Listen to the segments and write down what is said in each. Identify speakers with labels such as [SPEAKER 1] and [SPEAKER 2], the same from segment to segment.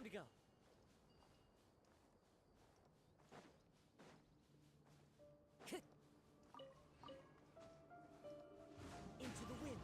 [SPEAKER 1] Time to go. Into the wind.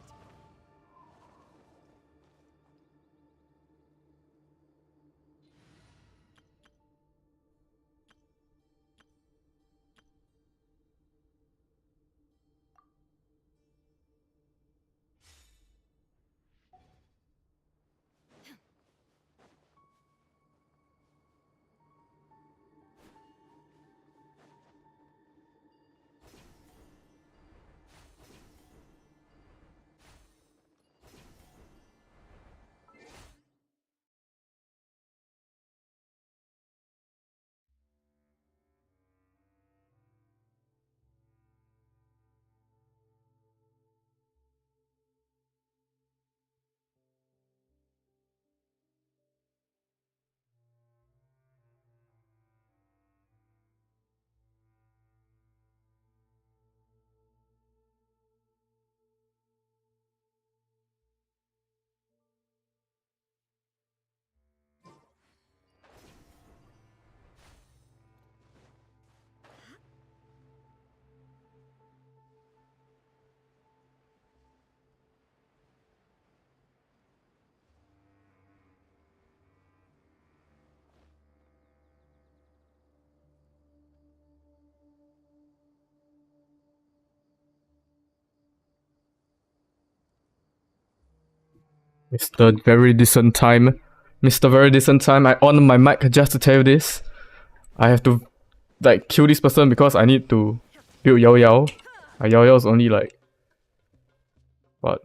[SPEAKER 2] Mr. Very Decent Time. Mr. Very Decent Time, I on my mic just to tell you this. I have to like kill this person because I need to build Yao Yao. Yao Yao is only like what?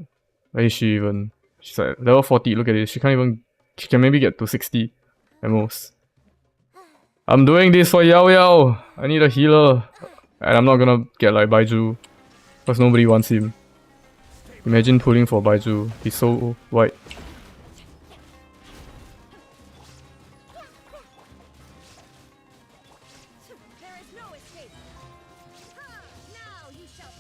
[SPEAKER 2] Where is she even? She's like level 40, look at this. She can maybe get to 60 at most. I'm doing this for Yao Yao. I need a healer. And I'm not gonna get like Baiju. Because nobody wants him. Imagine pulling for Baiju. He's so white.
[SPEAKER 1] There is no escape. Now you shall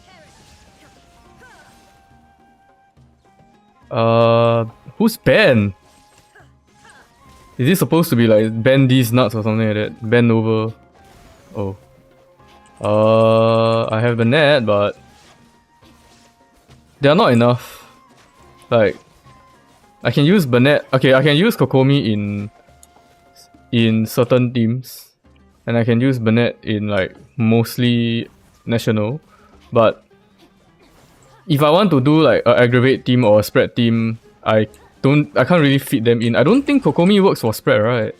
[SPEAKER 1] perish.
[SPEAKER 2] Who's Ben? Is this supposed to be like bend these nuts or something like that? Bend over. Oh. I have the net, but they are not enough. Like, I can use Burnett. Okay, I can use Kokomi in certain teams, and I can use Burnett in like mostly national. But if I want to do like an aggravate team or a spread team, I can't really fit them in. I don't think Kokomi works for spread, right?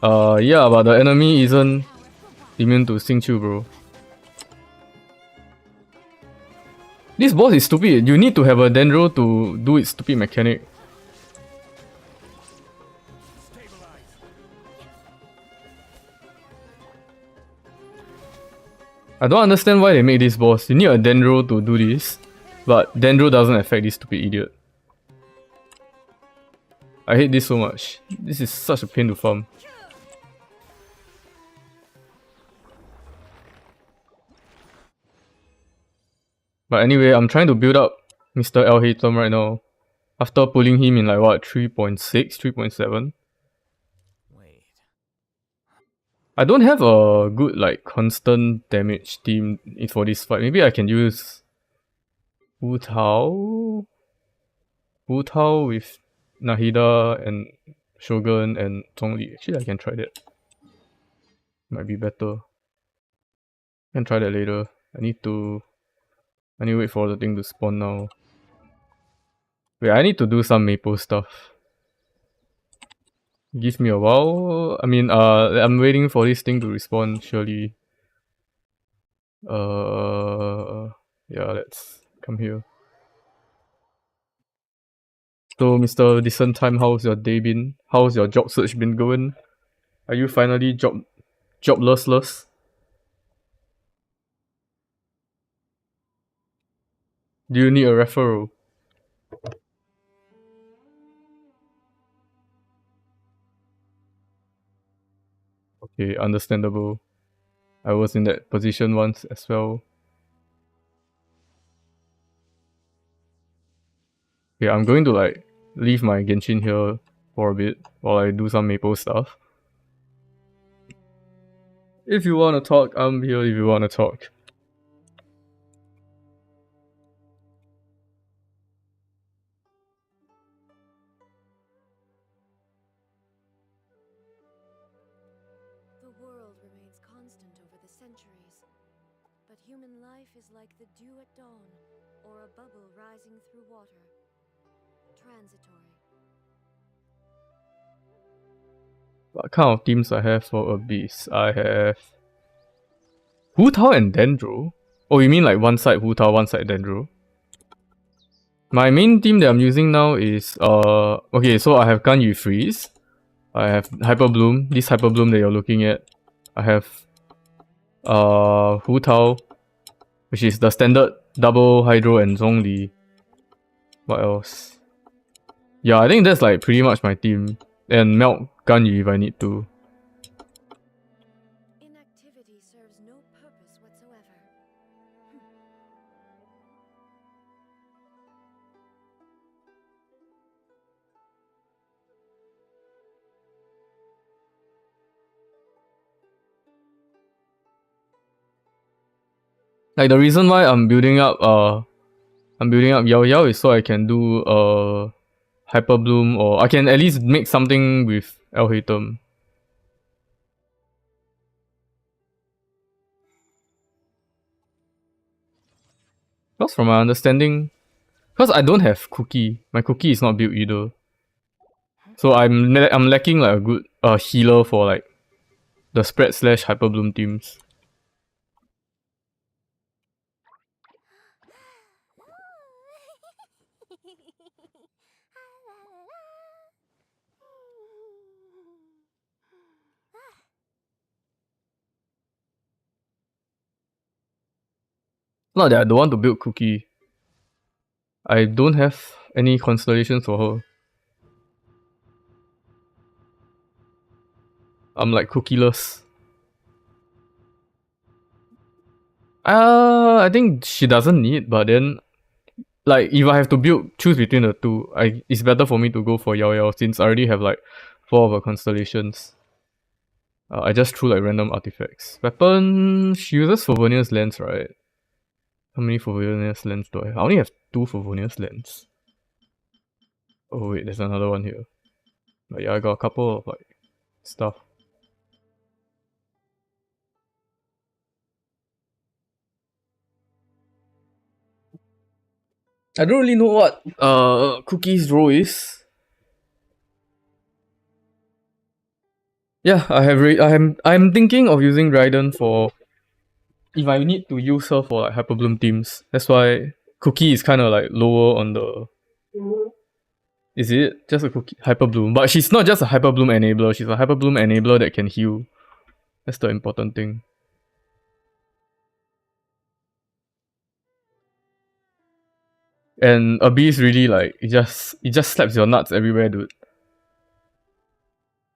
[SPEAKER 2] Yeah, but the enemy isn't immune to Xingqiu, bro. This boss is stupid. You need to have a Dendro to do its stupid mechanic. I don't understand why they make this boss. You need a Dendro to do this, but Dendro doesn't affect this stupid idiot. I hate this so much. This is such a pain to farm. But anyway, I'm trying to build up Mr. El Haytham right now. After pulling him in like what, 3.6, 3.7?
[SPEAKER 1] Wait.
[SPEAKER 2] I don't have a good like constant damage team for this fight. Maybe I can use Wu Tao with Nahida and Shogun and Zhongli. Actually, I can try that. Might be better. I can try that later. I need to wait for the thing to spawn now. Wait, I need to do some maple stuff. Give me a while. I mean, I'm waiting for this thing to respawn, surely. Yeah, let's come here. So, Mr. Decent Time, how's your day been? How's your job search been going? Are you finally jobless? Do you need a referral? Okay, understandable. I was in that position once as well. Okay, I'm going to like leave my Genshin here for a bit while I do some maple stuff. If you wanna talk, I'm here if you wanna talk.
[SPEAKER 1] The world remains constant over the centuries, but human life is like the dew at dawn, or a bubble rising through water. Transitory.
[SPEAKER 2] What kind of teams I have for Abyss? I have Hu Tao and Dendro. Oh, you mean like one side Hu Tao, one side Dendro? My main team that I'm using now is okay, so I have Ganyu Freeze. I have Hyper Bloom, this Hyper Bloom that you're looking at. I have Hu Tao, which is the standard double Hydro and Zhongli. What else? Yeah, I think that's like pretty much my team. And Melt Ganyu if I need to.
[SPEAKER 1] Inactivity serves no purpose whatsoever.
[SPEAKER 2] Like the reason why I'm building up Yao Yao is so I can do Hyper Bloom, or I can at least make something with El Hatem. Because from my understanding, because I don't have Cookie, my Cookie is not built either. So I'm lacking like a good healer for like the spread / Hyper Bloom teams. Not that I don't want to build Cookie. I don't have any constellations for her. I'm like cookieless. I think she doesn't need, but then like if I have to choose between the two, it's better for me to go for Yao Yao since I already have like 4 of her constellations. I just threw like random artifacts. Weapon, she uses Favonius Lens, right? How many Favonius Lens do I have? I only have 2 Favonius Lens. Oh wait, there's another one here. But yeah, I got a couple of like stuff. I don't really know what Cookie's role is. Yeah, I'm thinking of using Raiden for if I need to use her for like Hyper Bloom teams. That's why Cookie is kind of like lower on the. Is it just a Cookie Hyper Bloom? But she's not just a Hyper Bloom enabler. She's a Hyper Bloom enabler that can heal. That's the important thing. And Abyss really like it just slaps your nuts everywhere, dude.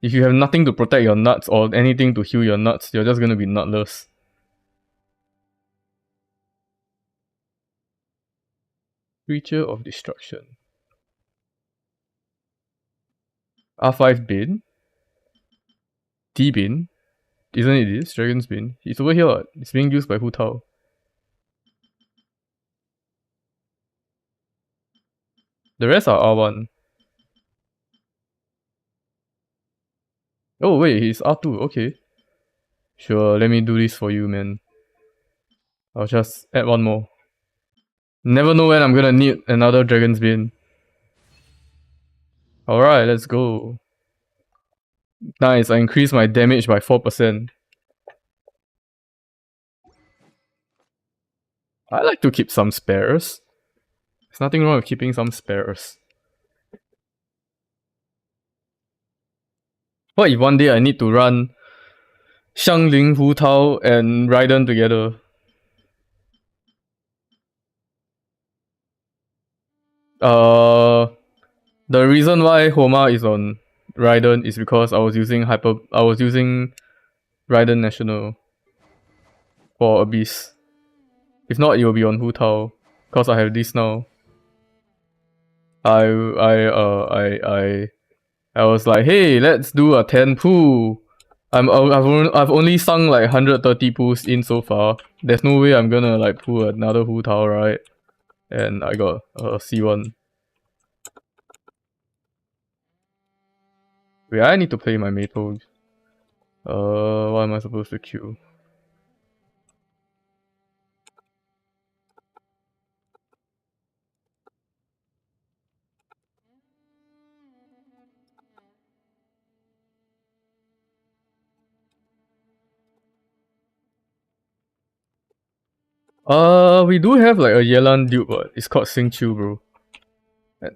[SPEAKER 2] If you have nothing to protect your nuts or anything to heal your nuts, you're just gonna be nutless. Creature of Destruction. R5 Bin? D-Bin? Isn't it this? Dragon's Bin? It's over here. It's being used by Hu Tao. The rest are R1. Oh wait, he's R2, okay. Sure, let me do this for you, man. I'll just add one more. Never know when I'm gonna need another Dragon's Bin. Alright, let's go. Nice, I increased my damage by 4%. I like to keep some spares. There's nothing wrong with keeping some spares. What if one day I need to run Xiangling, Hu Tao, and Raiden together? The reason why Homa is on Raiden is because I was using Raiden National for Abyss. If not, it will be on Hu Tao, cause I have this now. I was like, hey, let's do a 10 pool. I've only sung like 130 pools in so far. There's no way I'm gonna like pull another Hu Tao, right? And I got a C1. Wait, I need to play my Maple. What am I supposed to queue? We do have like a Yelan dude, but it's called Sing Chu, bro.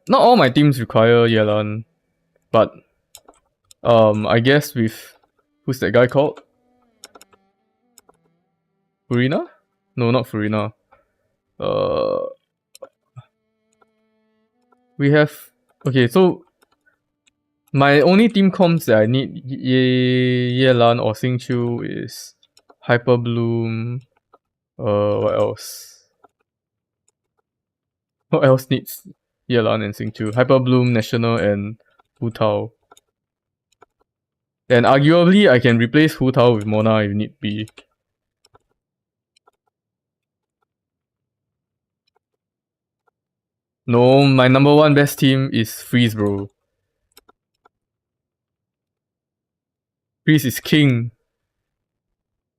[SPEAKER 2] Not all my teams require Yelan, but I guess with who's that guy called? Furina? No, not Furina. We have okay. So my only team comps that I need Yelan or Sing Chu is Hyper Bloom. What else? What else needs Yelan and Sing Chu? Hyper Bloom, National, and Hu Tao. And arguably, I can replace Hu Tao with Mona if need be. No, my number one best team is Freeze, bro. Freeze is king.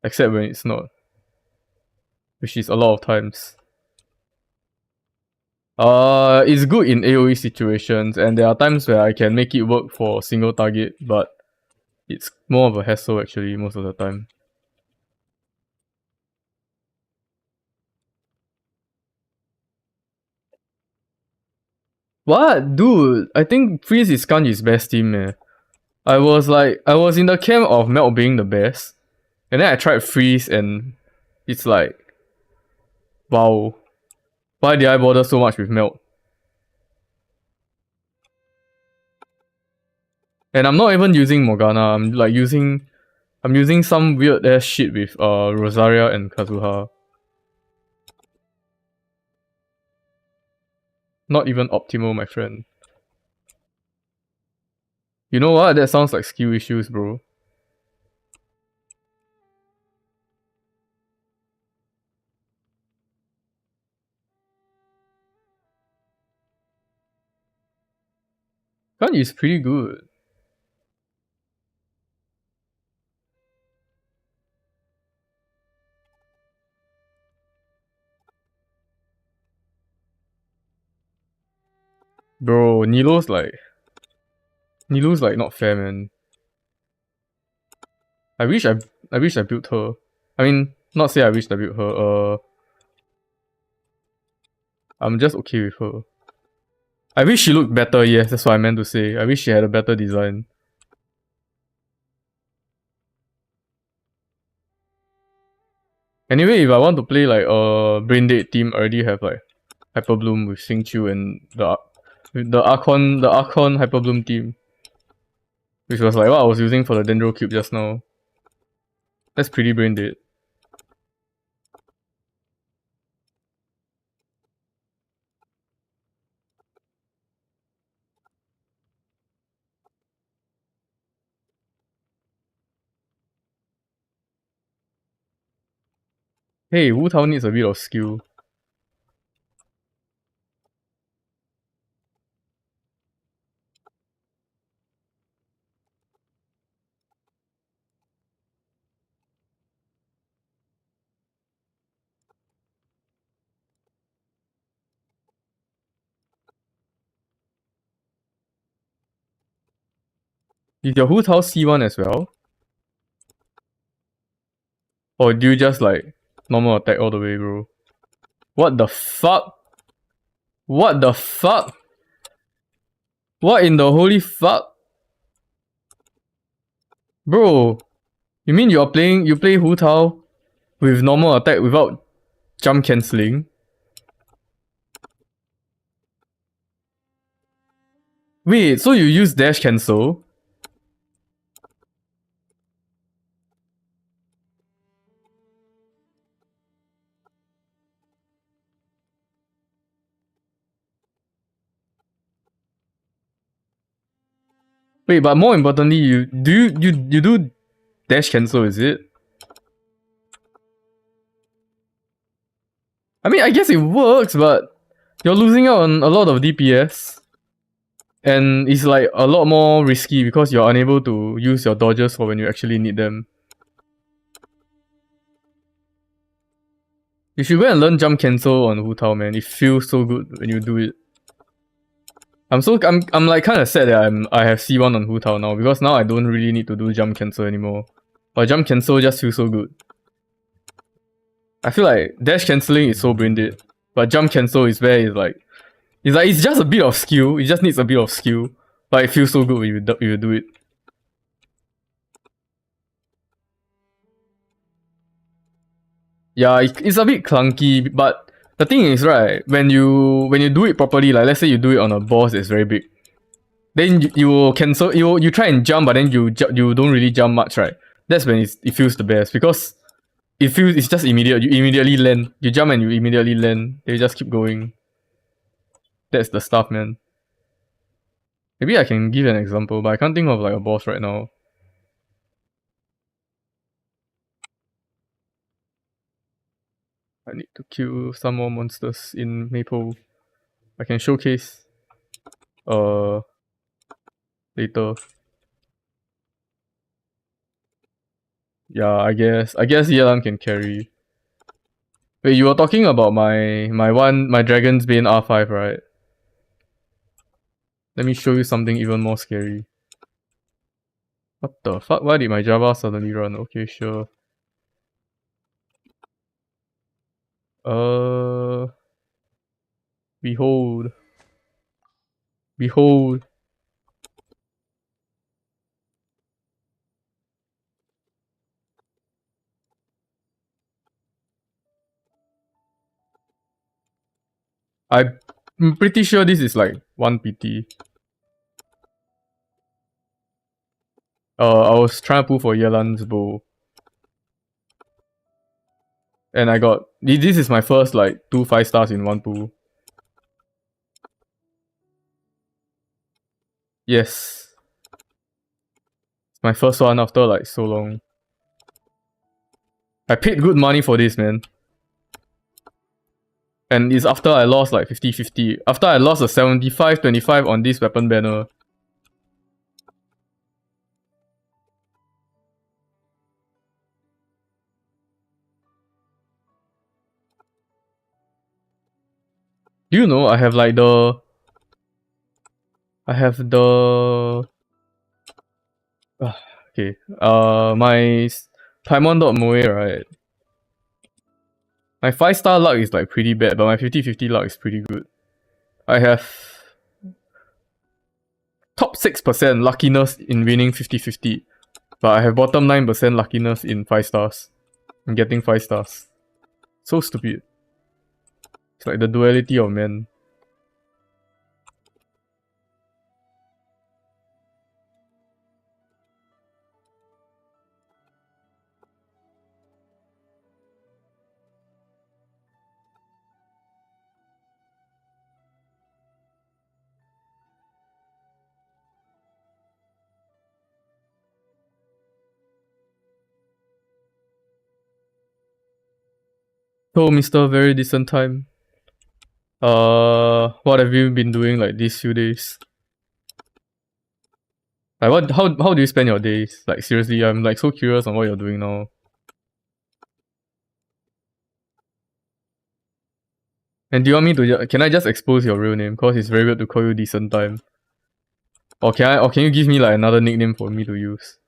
[SPEAKER 2] Except when it's not. Which is a lot of times. It's good in AoE situations, and there are times where I can make it work for a single target, but it's more of a hassle actually most of the time. What? Dude, I think Freeze is Kanji's best team, man. I was in the camp of Melt being the best, and then I tried Freeze, and it's like, wow, why did I bother so much with Melt? And I'm not even using Morgana. I'm using some weird ass shit with Rosaria and Kazuha. Not even optimal, my friend. You know what? That sounds like skill issues, bro. Kanji is pretty good. Bro, Nilou's like not fair, man. I wish I built her. I mean, not say I wish I built her. I'm just okay with her. I wish she looked better. Yes, that's what I meant to say. I wish she had a better design. Anyway, if I want to play like a brain dead team, I already have like Hyper Bloom with Xing Chu and the Archon Hyper Bloom team, which was like what I was using for the Dendro Cube just now. That's pretty brain dead. Hey, Wu Tao needs a bit of skill. Is your Hu Tao C1 as well? Or do you just like normal attack all the way, bro? What the fuck? What the fuck? What in the holy fuck? Bro, you mean you play Hu Tao with normal attack without jump cancelling? Wait, so you use dash cancel? Wait, but more importantly, you do dash cancel, is it? I mean, I guess it works, but you're losing out on a lot of DPS. And it's like a lot more risky because you're unable to use your dodges for when you actually need them. You should go and learn jump cancel on Hu Tao, man. It feels so good when you do it. I'm like kinda sad that I have C1 on Hu Tao now because now I don't really need to do jump cancel anymore. But jump cancel just feels so good. I feel like dash cancelling is so brain dead. But jump cancel is where it's just a bit of skill. It just needs a bit of skill. But it feels so good when you do it. Yeah, it's a bit clunky, but the thing is, right, when you do it properly, like let's say you do it on a boss that's very big, then you will cancel. You try and jump, but then you don't really jump much, right? That's when it feels the best because it's just immediate. You immediately land. You jump and you immediately land. They just keep going. That's the stuff, man. Maybe I can give an example, but I can't think of like a boss right now. I need to kill some more monsters in Maple. I can showcase later. Yeah, I guess Yelan can carry. Wait, you were talking about my Dragon's Bane R5, right? Let me show you something even more scary. What the fuck? Why did my Java suddenly run? Okay, sure. Uh Behold. Behold. I'm pretty sure this is like 1 PT. I was trying to pull for Yelan's bow. And I got this is my first like 2 5-stars in one pull. Yes. It's my first one after like so long. I paid good money for this, man. And it's after I lost like 50-50. After I lost a 75-25 on this weapon banner. Do you know I have like the... I have the... okay. My Paimon.moe, right? My 5-star luck is like pretty bad, but my 50-50 luck is pretty good. I have top 6% luckiness in winning 50-50. But I have bottom 9% luckiness in 5 stars. In getting 5 stars. So stupid. It's like the duality of men. So, Mr. Very Decent Time. What have you been doing like these few days? Like how do you spend your days? Like seriously, I'm like so curious on what you're doing now. And do you want me to can I just expose your real name? Cause it's very weird to call you Decent Time. Or can you give me like another nickname for me to use?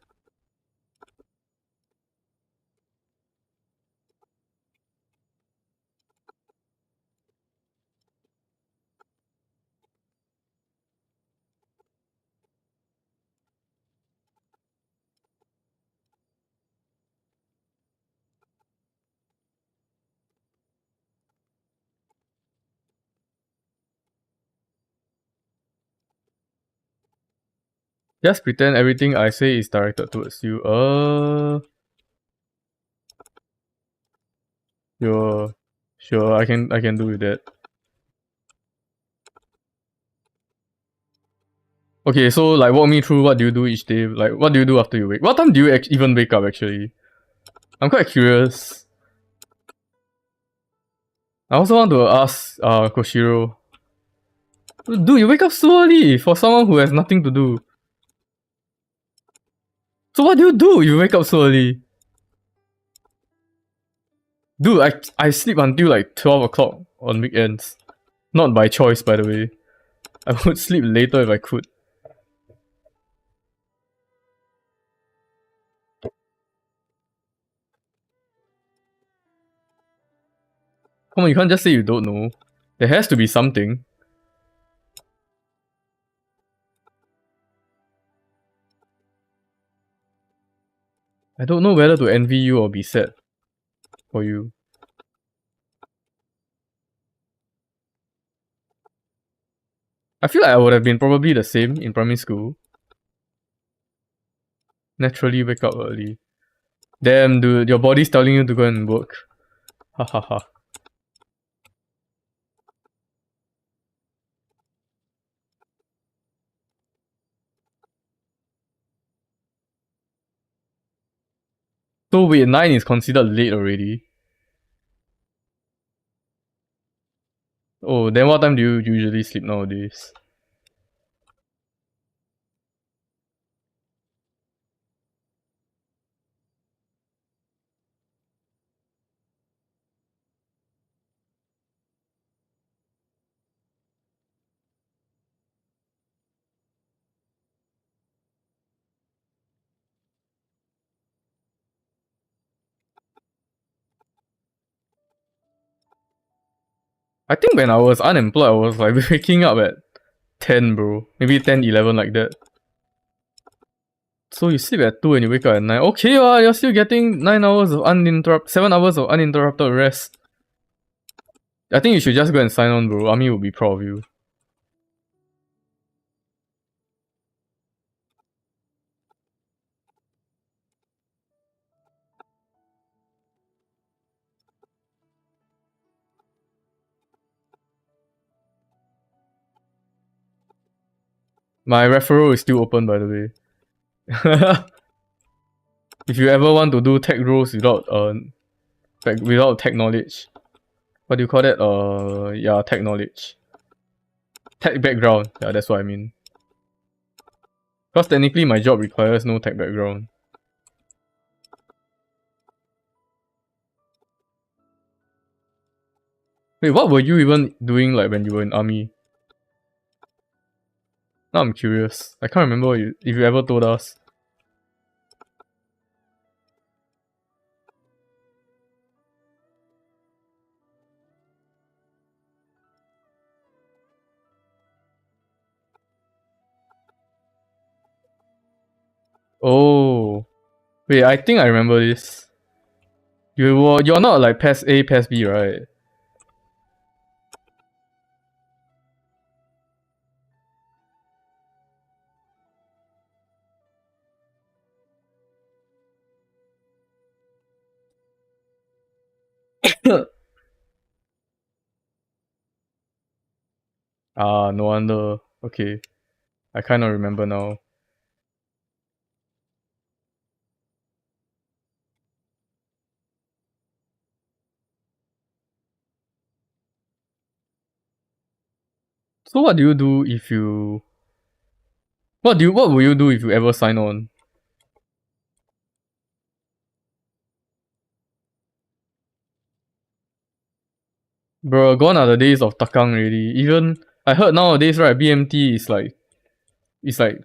[SPEAKER 2] Just pretend everything I say is directed towards you. Sure, I can do with that. Okay, so like walk me through what do you do each day? Like what do you do after you wake? What time do you even wake up actually? I'm quite curious. I also want to ask Koshiro. Dude, you wake up so early for someone who has nothing to do. So what do if you wake up so early? Dude, I sleep until like 12 o'clock on weekends. Not by choice, by the way. I would sleep later if I could. Come on, you can't just say you don't know. There has to be something. I don't know whether to envy you or be sad for you. I feel like I would have been probably the same in primary school. Naturally wake up early. Damn, dude, your body's telling you to go and work. Ha ha ha. So wait, 9 is considered late already. Oh, then what time do you usually sleep nowadays? I think when I was unemployed, I was like waking up at 10, bro. Maybe 10, 11 like that. So you sleep at 2 and you wake up at 9. Okay, you're still getting 9 hours of 7 hours of uninterrupted rest. I think you should just go and sign on, bro. Army will be proud of you. My referral is still open, by the way. If you ever want to do tech roles without tech knowledge, what do you call that? Yeah, tech knowledge, tech background. Yeah, that's what I mean. Because technically, my job requires no tech background. Wait, what were you even doing like when you were in army? Now I'm curious. I can't remember if you ever told us. Oh, wait, I think I remember this. You're not like PES A, PES B, right? Ah, no wonder. Okay, I kind of remember now. So what do you do if you what will you do if you ever sign on? Bro, gone are the days of takang already. Even I heard nowadays, right, BMT is like it's like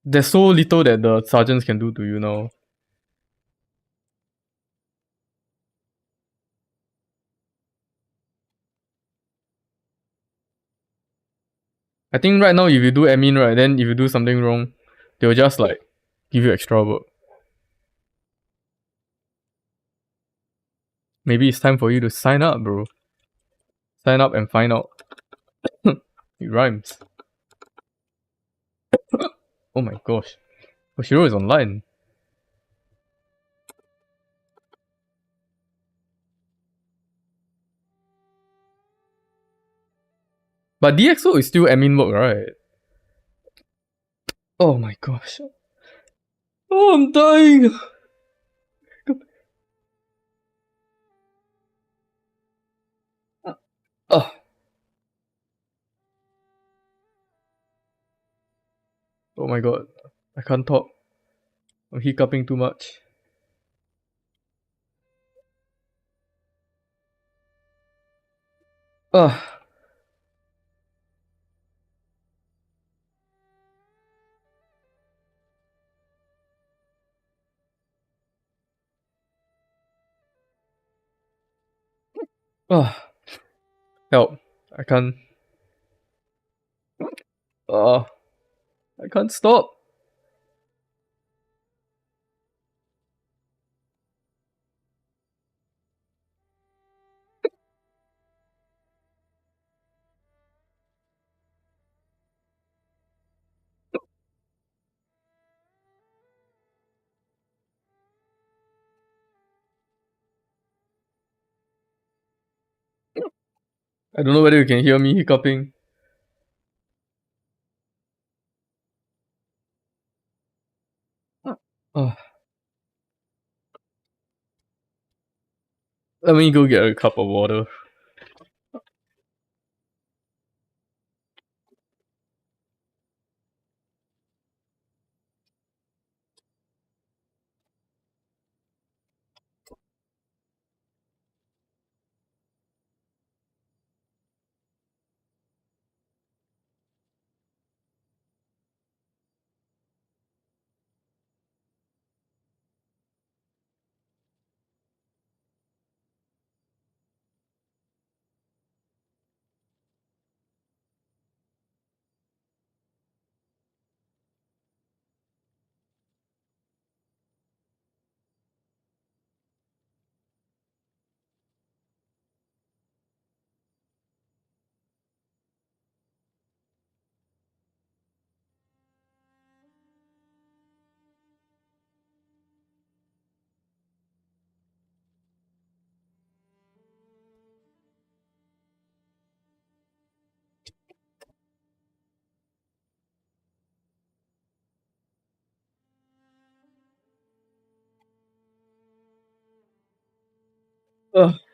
[SPEAKER 2] there's so little that the sergeants can do to you now. I think right now if you do admin, right, then if you do something wrong, they'll just like give you extra work. Maybe it's time for you to sign up, bro. Sign up and find out. It rhymes. Oh my gosh. Oshiro is online. But DXO is still admin work, right? Oh my gosh. Oh, I'm dying. Oh, oh my god. I can't talk. I'm hiccuping too much. Ah. Ah. Help. I can't. Ah. I can't stop. I don't know whether you can hear me hiccuping. Ah. Let me go get a cup of water.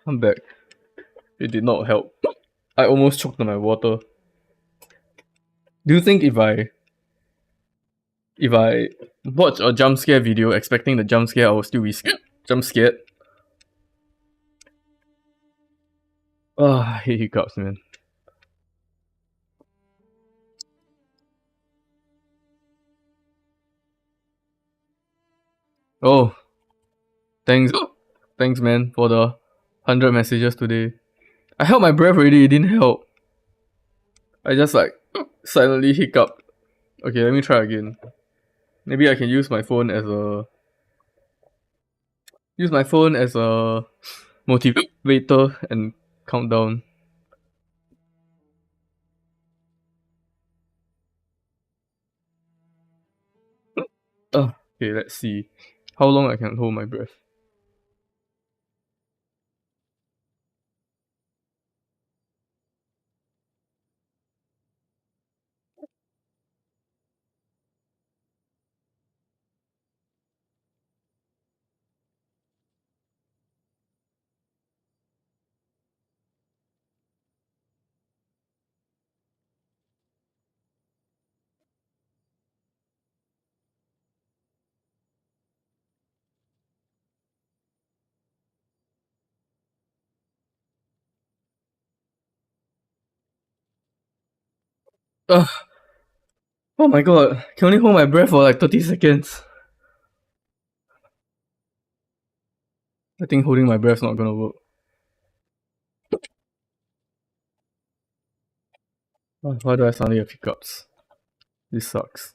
[SPEAKER 2] I'm back. It did not help. I almost choked on my water. Do you think if I watch a jump scare video expecting the jump scare, I will still be jump scared? I hate hiccups, man. Oh, thanks, thanks, man, for the 100 messages today. I held my breath already. It didn't help. I just like silently hiccuped. Okay, let me try again. Maybe I can use my phone as a motivator and count down. Okay, let's see how long I can hold my breath. Ugh. Oh my god, I can only hold my breath for like 30 seconds. I think holding my breath's not gonna work. Why do I suddenly have hiccups? This sucks.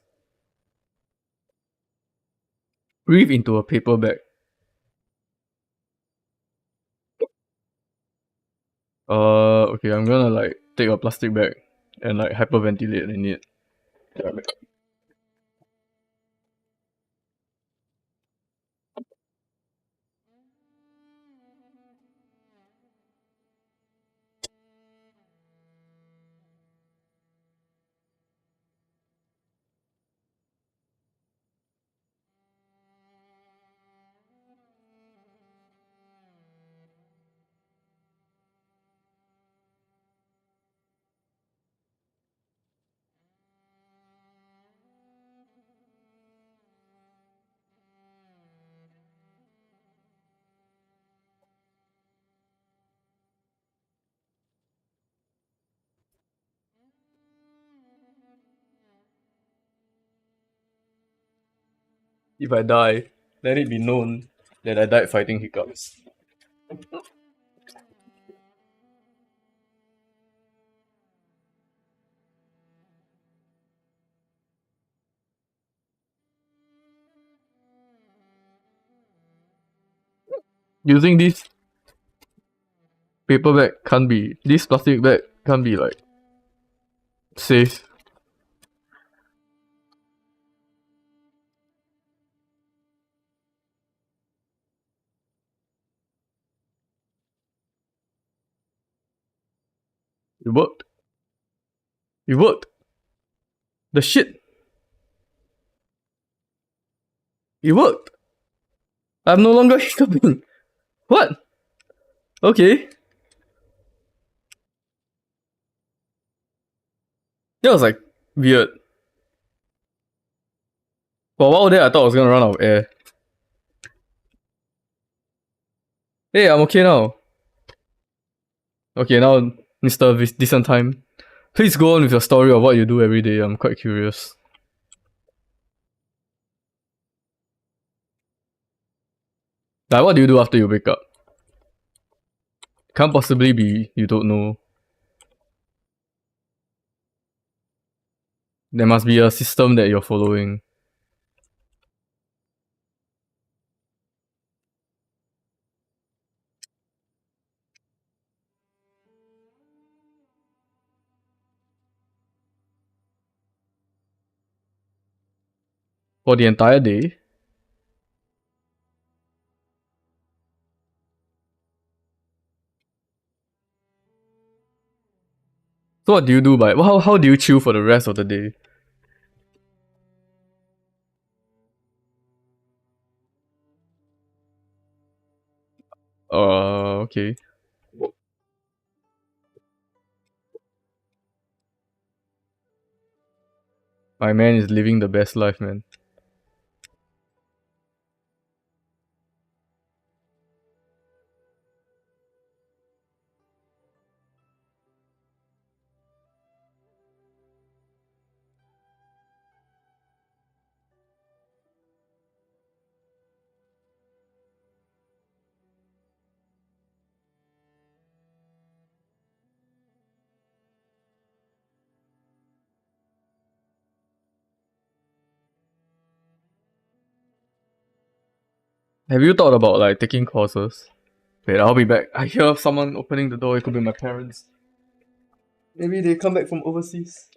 [SPEAKER 2] Breathe into a paper bag. Okay, I'm gonna like take a plastic bag and like hyperventilate in it. If I die, let it be known that I died fighting hiccups. Using this paper bag can't be. This plastic bag can't be like safe. It worked. It worked. The shit. It worked. I'm no longer hiccuping. What? Okay. That was like weird. For a while there, I thought I was gonna run out of air. Hey, I'm okay now. Okay, now, Mr. Decent Time. Please go on with your story of what you do every day. I'm quite curious. Like, what do you do after you wake up? Can't possibly be you don't know. There must be a system that you're following. For the entire day? So what do you do by how do you chill for the rest of the day? Okay. My man is living the best life, man. Have you thought about like taking courses? Wait, I'll be back. I hear someone opening the door. It could be my parents. Maybe they come back from overseas.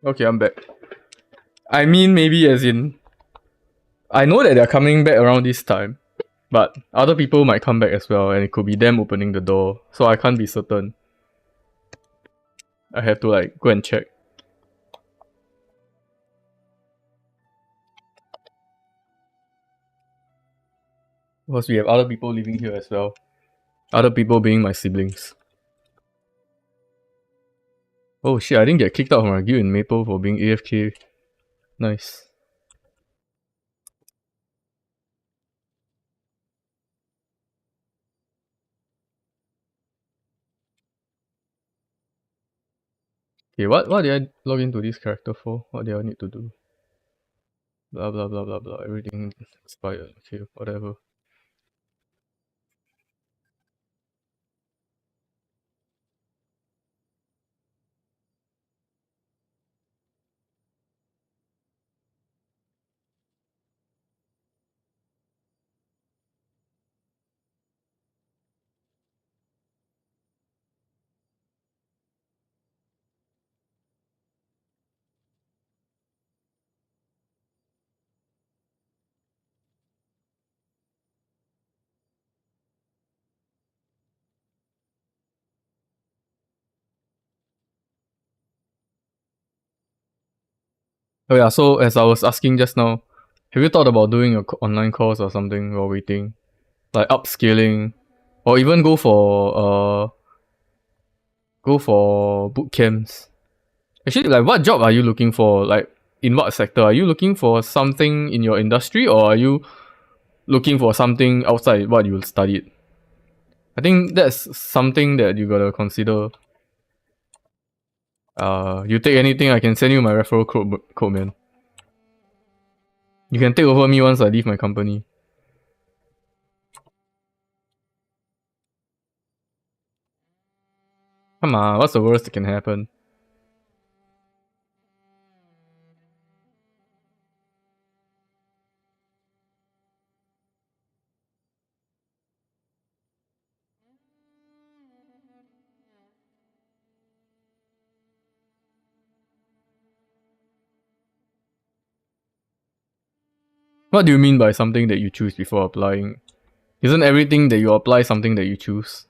[SPEAKER 2] Okay, I'm back. I mean, maybe as in, I know that they're coming back around this time, but other people might come back as well, and it could be them opening the door, so I can't be certain. I have to like go and check. Because we have other people living here as well. Other people being my siblings. Oh shit, I didn't get kicked out from my guild in Maple for being AFK. Nice. Okay, what did I log into this character for? What do I need to do? Blah blah blah blah blah. Everything expired. Okay, whatever. Oh yeah, so as I was asking just now, have you thought about doing a online course or something while waiting? Like upscaling, or even go for boot camps. Actually, like what job are you looking for? Like in what sector? Are you looking for something in your industry, or are you looking for something outside what you studied? I think that's something that you gotta consider. You take anything, I can send you my referral code, man. You can take over me once I leave my company. Come on, what's the worst that can happen? What do you mean by something that you choose before applying? Isn't everything that you apply something that you choose?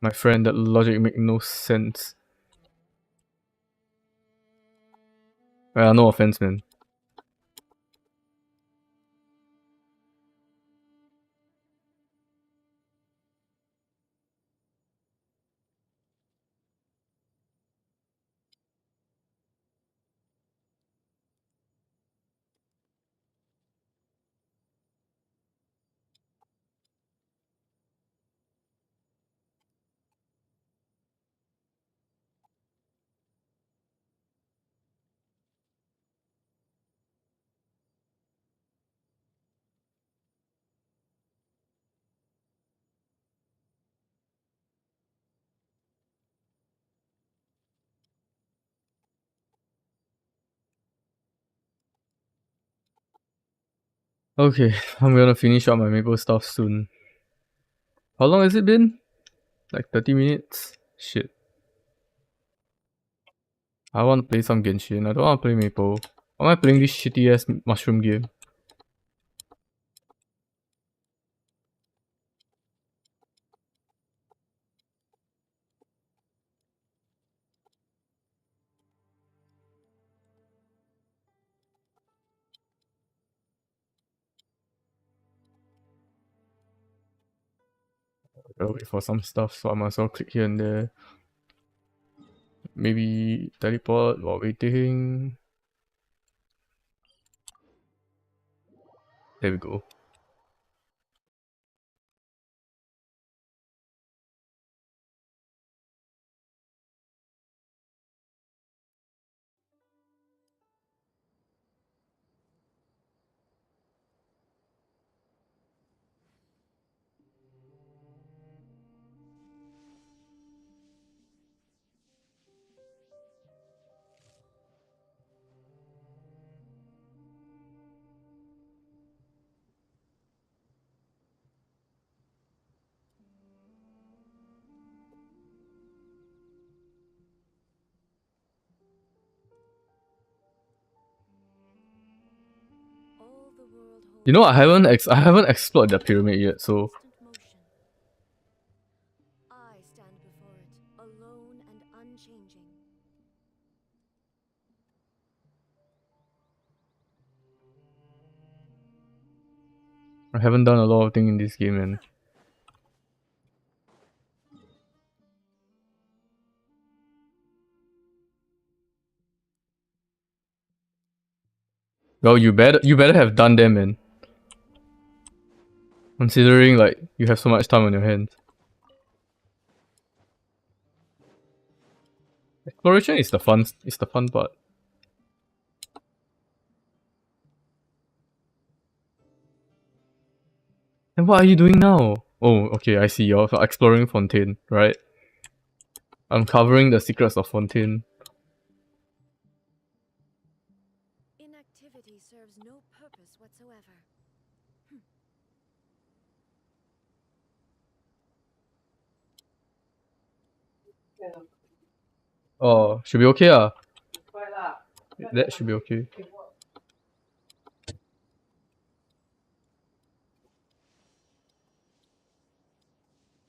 [SPEAKER 2] My friend, that logic make no sense. No offense, man. Okay, I'm gonna finish up my maple stuff soon. How long has it been? Like 30 minutes? Shit. I want to play some Genshin. I don't want to play Maple. Why am I playing this shitty ass mushroom game? I'll wait for some stuff, so I might as well click here and there. Maybe teleport while waiting. There we go. You know, I haven't explored the pyramid yet, so
[SPEAKER 1] I stand before it, alone and unchanging.
[SPEAKER 2] I haven't done a lot of things in this game, man. Well, you better have done them, man. Considering like you have so much time on your hands. Exploration is the fun part. And what are you doing now? Oh, okay, I see. You're exploring Fontaine, right? Uncovering the secrets of Fontaine.
[SPEAKER 1] Inactivity serves no purpose whatsoever.
[SPEAKER 2] Oh, should be okay, ah. That should be okay.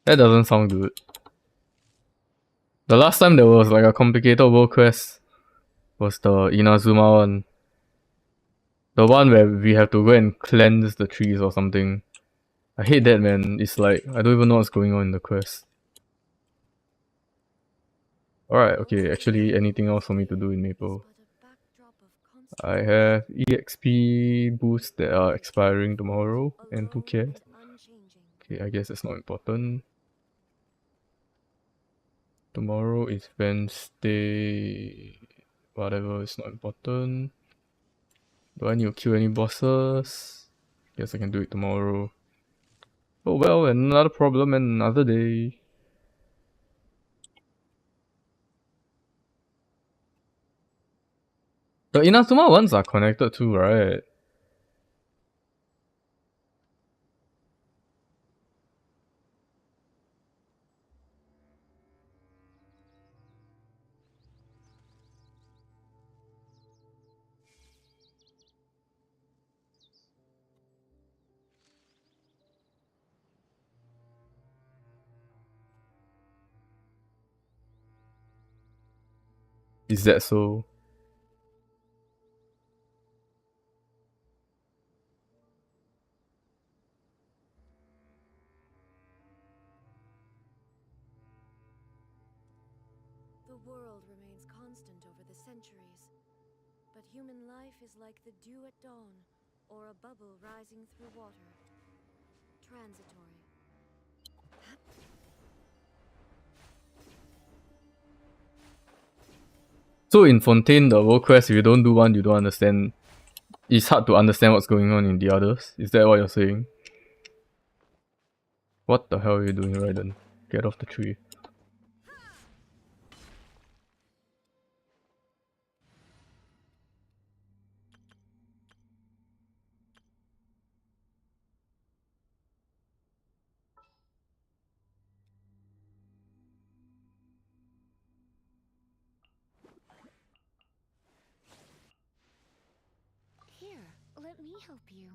[SPEAKER 2] That doesn't sound good. The last time there was like a complicated world quest was the Inazuma one. The one where we have to go and cleanse the trees or something. I hate that, man. It's like, I don't even know what's going on in the quest. Alright, okay, actually anything else for me to do in Maple? I have EXP boosts that are expiring tomorrow, and who cares? Okay, I guess it's not important. Tomorrow is Wednesday. Whatever, it's not important. Do I need to kill any bosses? Guess I can do it tomorrow. Oh well, another problem and another day. The Inazuma ones are connected too, right? Is that so?
[SPEAKER 1] The world remains constant over the centuries, but human life is like the dew at dawn, or a bubble rising through water. Transitory.
[SPEAKER 2] So in Fontaine, the world quest, if you don't do one, you don't understand. It's hard to understand what's going on in the others. Is that what you're saying? What the hell are you doing, Raiden? Get off the tree.
[SPEAKER 1] Here, let me help you.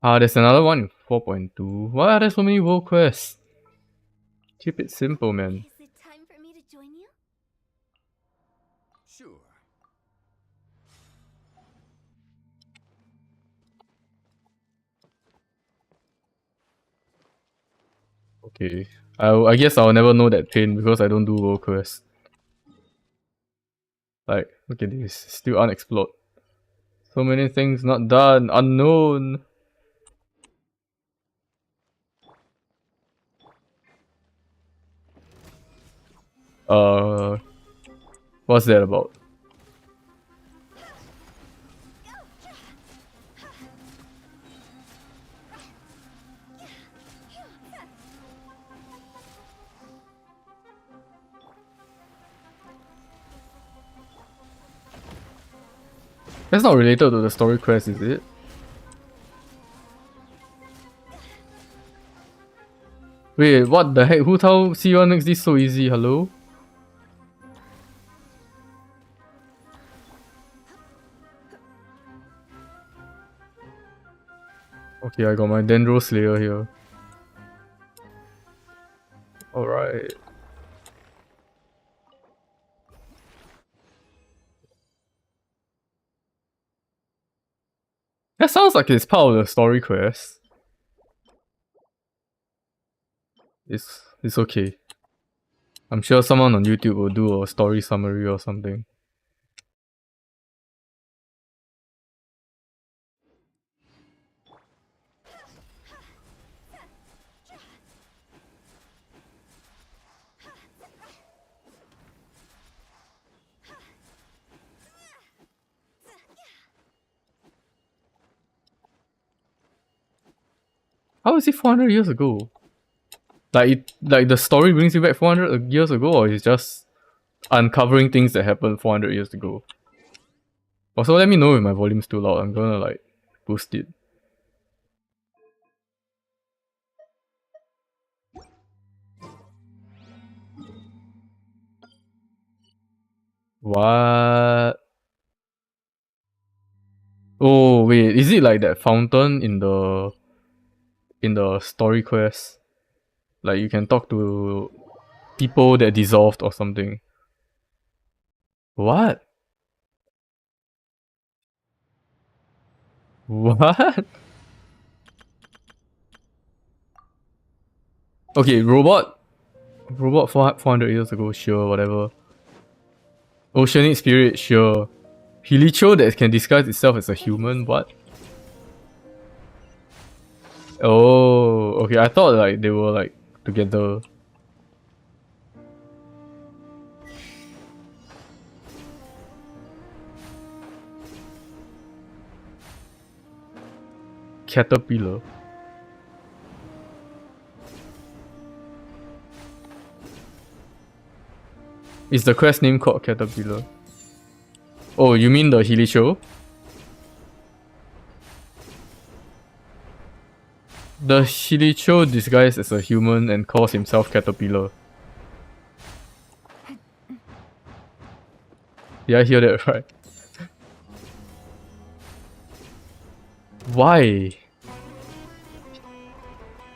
[SPEAKER 2] Ah, there's another one in 4.2. Why are there so many world quests? Keep it simple, man.
[SPEAKER 1] Is it time for me to join you?
[SPEAKER 3] Sure.
[SPEAKER 2] Okay. I guess I'll never know that pain because I don't do world quests. Like, look at this. Still unexplored. So many things not done. Unknown. What's that about? That's not related to the story quest, is it? Wait, what the heck? Who told C1 makes this so easy? Hello? Okay, I got my Dendro Slayer here. Alright. That sounds like it's part of the story quest. It's okay. I'm sure someone on YouTube will do a story summary or something. How is it 400 years ago? Like the story brings you back 400 years ago, or is just uncovering things that happened 400 years ago? Also, let me know if my volume's too loud. I'm gonna like boost it. What? Oh wait, is it like that fountain in the story quest? Like you can talk to people that dissolved or something. What? What? Okay, robot 400 years ago, sure, whatever. Oceanic spirit, sure. Hilicho that can disguise itself as a human, what? Oh, okay, I thought like they were like together. Caterpillar. Is the quest name called Caterpillar? Oh, you mean the Hilicho? The Hilicho disguised as a human and calls himself Caterpillar. Did I hear that right? Why?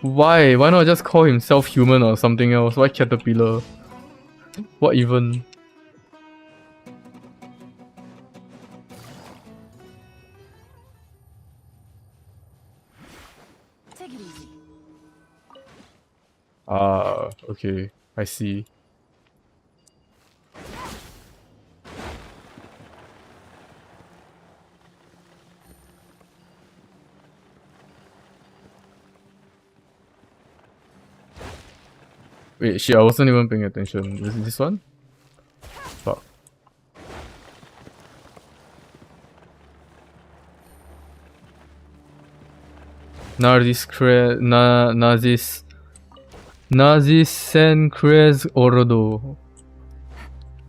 [SPEAKER 2] Why? Why not just call himself human or something else? Why Caterpillar? What even?
[SPEAKER 1] Take it easy.
[SPEAKER 2] Ah, okay. I see. Wait, shit, I wasn't even paying attention. Is it this one? Fuck. Nazis Sencrez Orodo.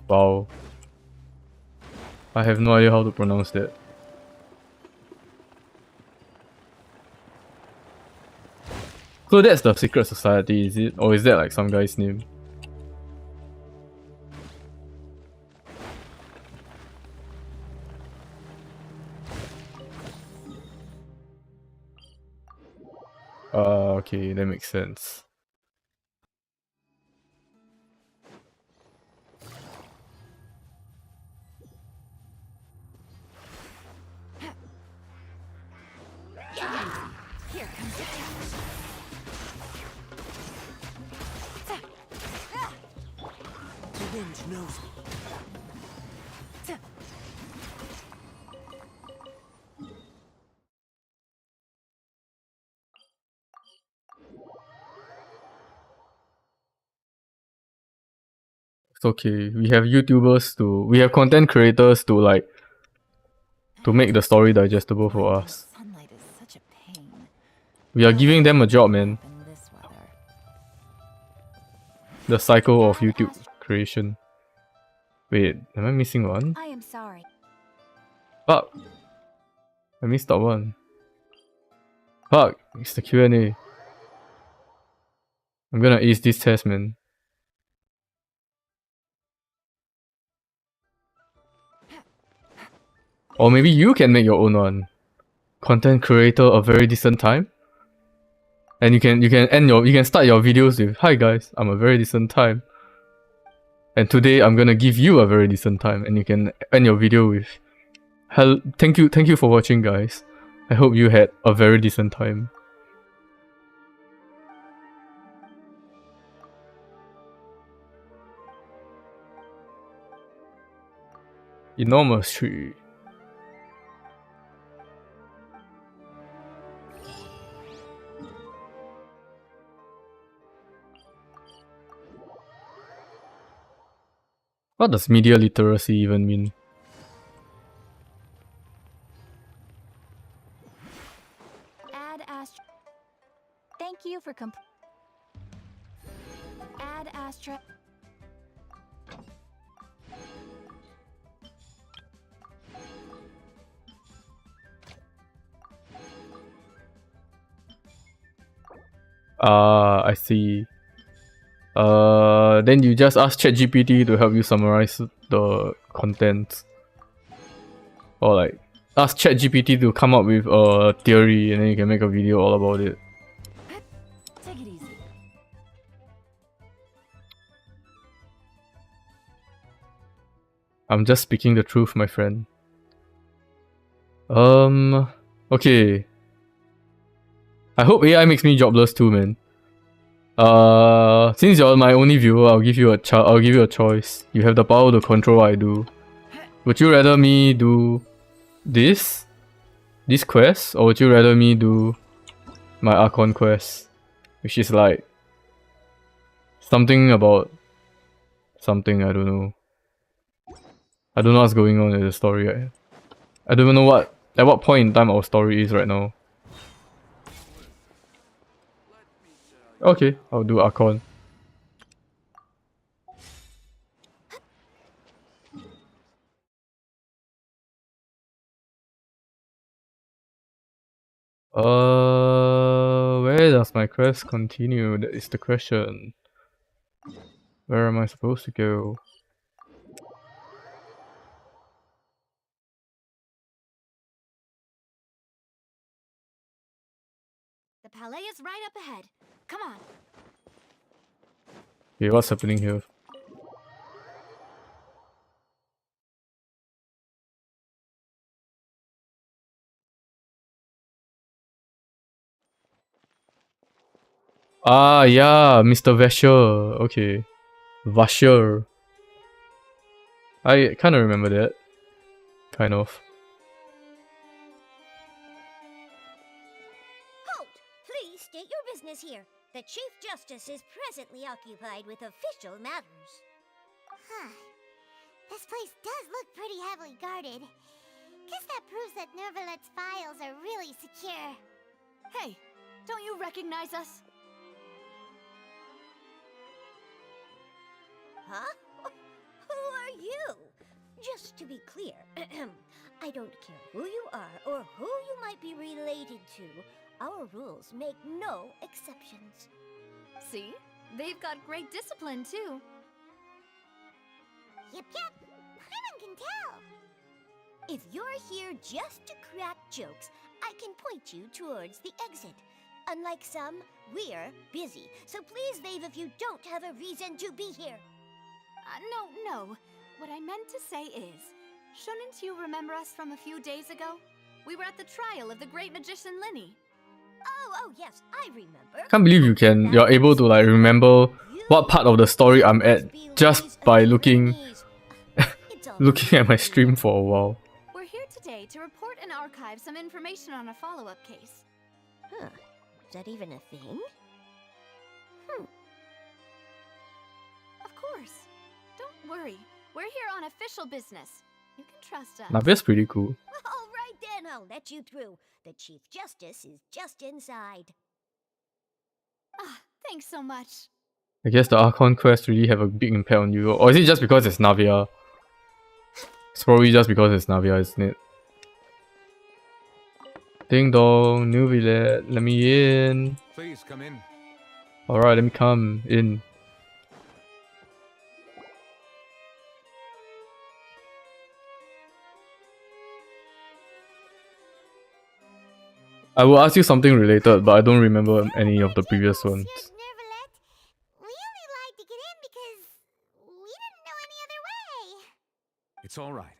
[SPEAKER 2] Wow. I have no idea how to pronounce that. So that's the secret society, is it? Or is that like some guy's name? Okay, that makes sense.
[SPEAKER 1] Here comes the test.
[SPEAKER 3] The wind knows me.
[SPEAKER 2] It's okay. We have we have content creators to make the story digestible for us.
[SPEAKER 1] Sunlight is such a pain.
[SPEAKER 2] We are giving them a job, man.
[SPEAKER 1] In this weather.
[SPEAKER 2] The cycle of YouTube creation. Wait, am I missing one?
[SPEAKER 1] I am sorry.
[SPEAKER 2] Fuck. I missed that one. Fuck, it's the Q&A. I'm gonna ace this test, man. Or maybe you can make your own one. content creator a very decent time. And you can start your videos with, "Hi guys, I'm a very decent time. And today I'm gonna give you a very decent time." And you can end your video with, thank you for watching guys. I hope you had a very decent time." Enormous tree. What does media literacy even mean?
[SPEAKER 1] Add Astra. Thank you for Add Astra.
[SPEAKER 2] I see. Then you just ask ChatGPT to help you summarize the content. Or like, ask ChatGPT to come up with a theory and then you can make a video all about it.
[SPEAKER 1] Take it easy.
[SPEAKER 2] I'm just speaking the truth, my friend. Okay. I hope AI makes me jobless too, man. Since you're my only viewer, I'll give you a choice. You have the power to control what I do. Would you rather me do this quest, or would you rather me do my Archon quest, which is like something about something, I don't know. I don't know what's going on in the story. I don't even know at what point in time our story is right now. Okay, I'll do Archon. Where does my quest continue? That is the question. Where am I supposed to go?
[SPEAKER 1] The palais is right up ahead. Come on.
[SPEAKER 2] Okay, what's happening here? Ah, yeah, Mr. Vasher. Okay. Vasher. I kind of remember that. Kind of.
[SPEAKER 4] Halt! Please state your business here. The Chief Justice is presently occupied with official matters. Huh. This place does look pretty heavily guarded. Guess that proves that Nervalet's files are really secure.
[SPEAKER 1] Hey, don't you recognize us?
[SPEAKER 4] Huh? Who are you? Just to be clear, I don't care who you are or who you might be related to. Our rules make no exceptions.
[SPEAKER 1] See? They've got great discipline, too.
[SPEAKER 4] Yep, Paimon can tell. If you're here just to crack jokes, I can point you towards the exit. Unlike some, we're busy, so please leave if you don't have a reason to be here.
[SPEAKER 1] No. What I meant to say is, shouldn't you remember us from a few days ago? We were at the trial of the great magician Linny.
[SPEAKER 4] Oh, yes, I remember.
[SPEAKER 2] Can't believe you're able to like remember what part of the story I'm at just by looking at my stream for a while.
[SPEAKER 1] We're here today to report and archive some information on a follow-up case.
[SPEAKER 4] Huh. Is that even a thing?
[SPEAKER 1] Of course. Don't worry. We're here on official business. You can trust us.
[SPEAKER 2] Navia's pretty cool.
[SPEAKER 4] All right then, I'll let you through. The Chief Justice is just inside.
[SPEAKER 1] Ah, thanks so much.
[SPEAKER 2] I guess the Archon quest really have a big impact on you. Or is it just because it's Navia? It's probably just because it's Navia, isn't it? Ding dong, new village. Let me in.
[SPEAKER 3] Please come in.
[SPEAKER 2] Alright, let me come in. I will ask you something related, but I don't remember any of the previous ones.
[SPEAKER 4] Monsieur Nervalet. We only lied to get in because we didn't know any other way.
[SPEAKER 3] It's all right.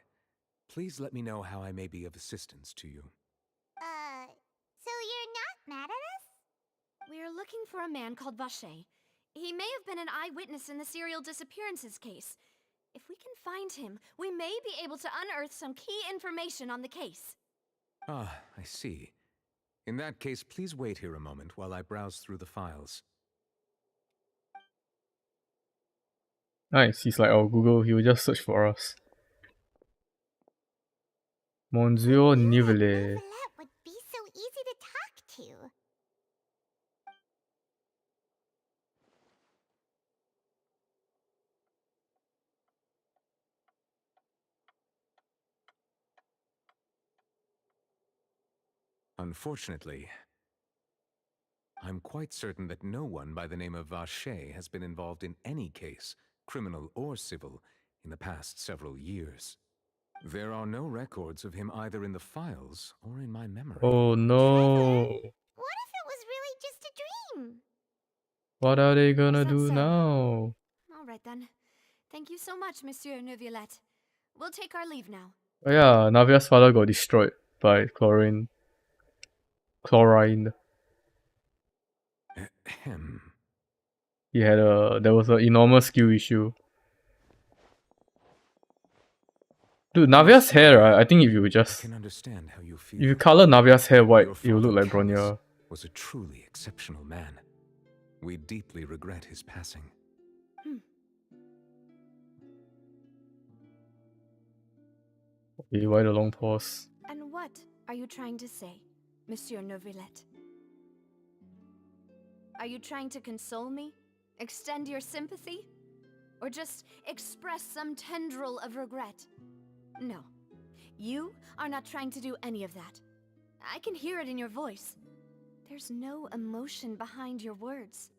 [SPEAKER 3] Please let me know how I may be of assistance to you.
[SPEAKER 4] So you're not mad at us?
[SPEAKER 1] We're looking for a man called Vacher. He may have been an eyewitness in the serial disappearances case. If we can find him, we may be able to unearth some key information on the case.
[SPEAKER 3] Ah, I see. In that case, please wait here a moment while I browse through the files.
[SPEAKER 2] Nice, he's like our Google, he will just search for us. Monsieur Nivelet.
[SPEAKER 4] Nervalet would be so easy to talk to.
[SPEAKER 3] Unfortunately, I'm quite certain that no one by the name of Vacher has been involved in any case, criminal or civil, in the past several years. There are no records of him either in the files or in my memory.
[SPEAKER 2] Oh no.
[SPEAKER 4] What if it was really just a dream?
[SPEAKER 2] What are they gonna
[SPEAKER 1] Is that
[SPEAKER 2] do
[SPEAKER 1] so?
[SPEAKER 2] now?
[SPEAKER 1] All right then. Thank you so much, Monsieur Neuvillette. We'll take our leave now.
[SPEAKER 2] Oh yeah, Navia's father got destroyed by chlorine.
[SPEAKER 3] Ahem.
[SPEAKER 2] There was an enormous skill issue. Dude, Navia's hair, right? I think if you
[SPEAKER 3] I
[SPEAKER 2] just
[SPEAKER 3] can understand how you feel.
[SPEAKER 2] if you color Navia's hair white,
[SPEAKER 3] Your
[SPEAKER 2] it will look
[SPEAKER 3] father,
[SPEAKER 2] like
[SPEAKER 3] Callus,
[SPEAKER 2] Bronya.
[SPEAKER 3] was a truly exceptional man. We deeply regret his passing.
[SPEAKER 2] Okay, why the long pause?
[SPEAKER 1] And what are you trying to say, Monsieur Neuvillette? Are you trying to console me? Extend your sympathy? Or just express some tendril of regret? No. You are not trying to do any of that. I can hear it in your voice. There's no emotion behind your words.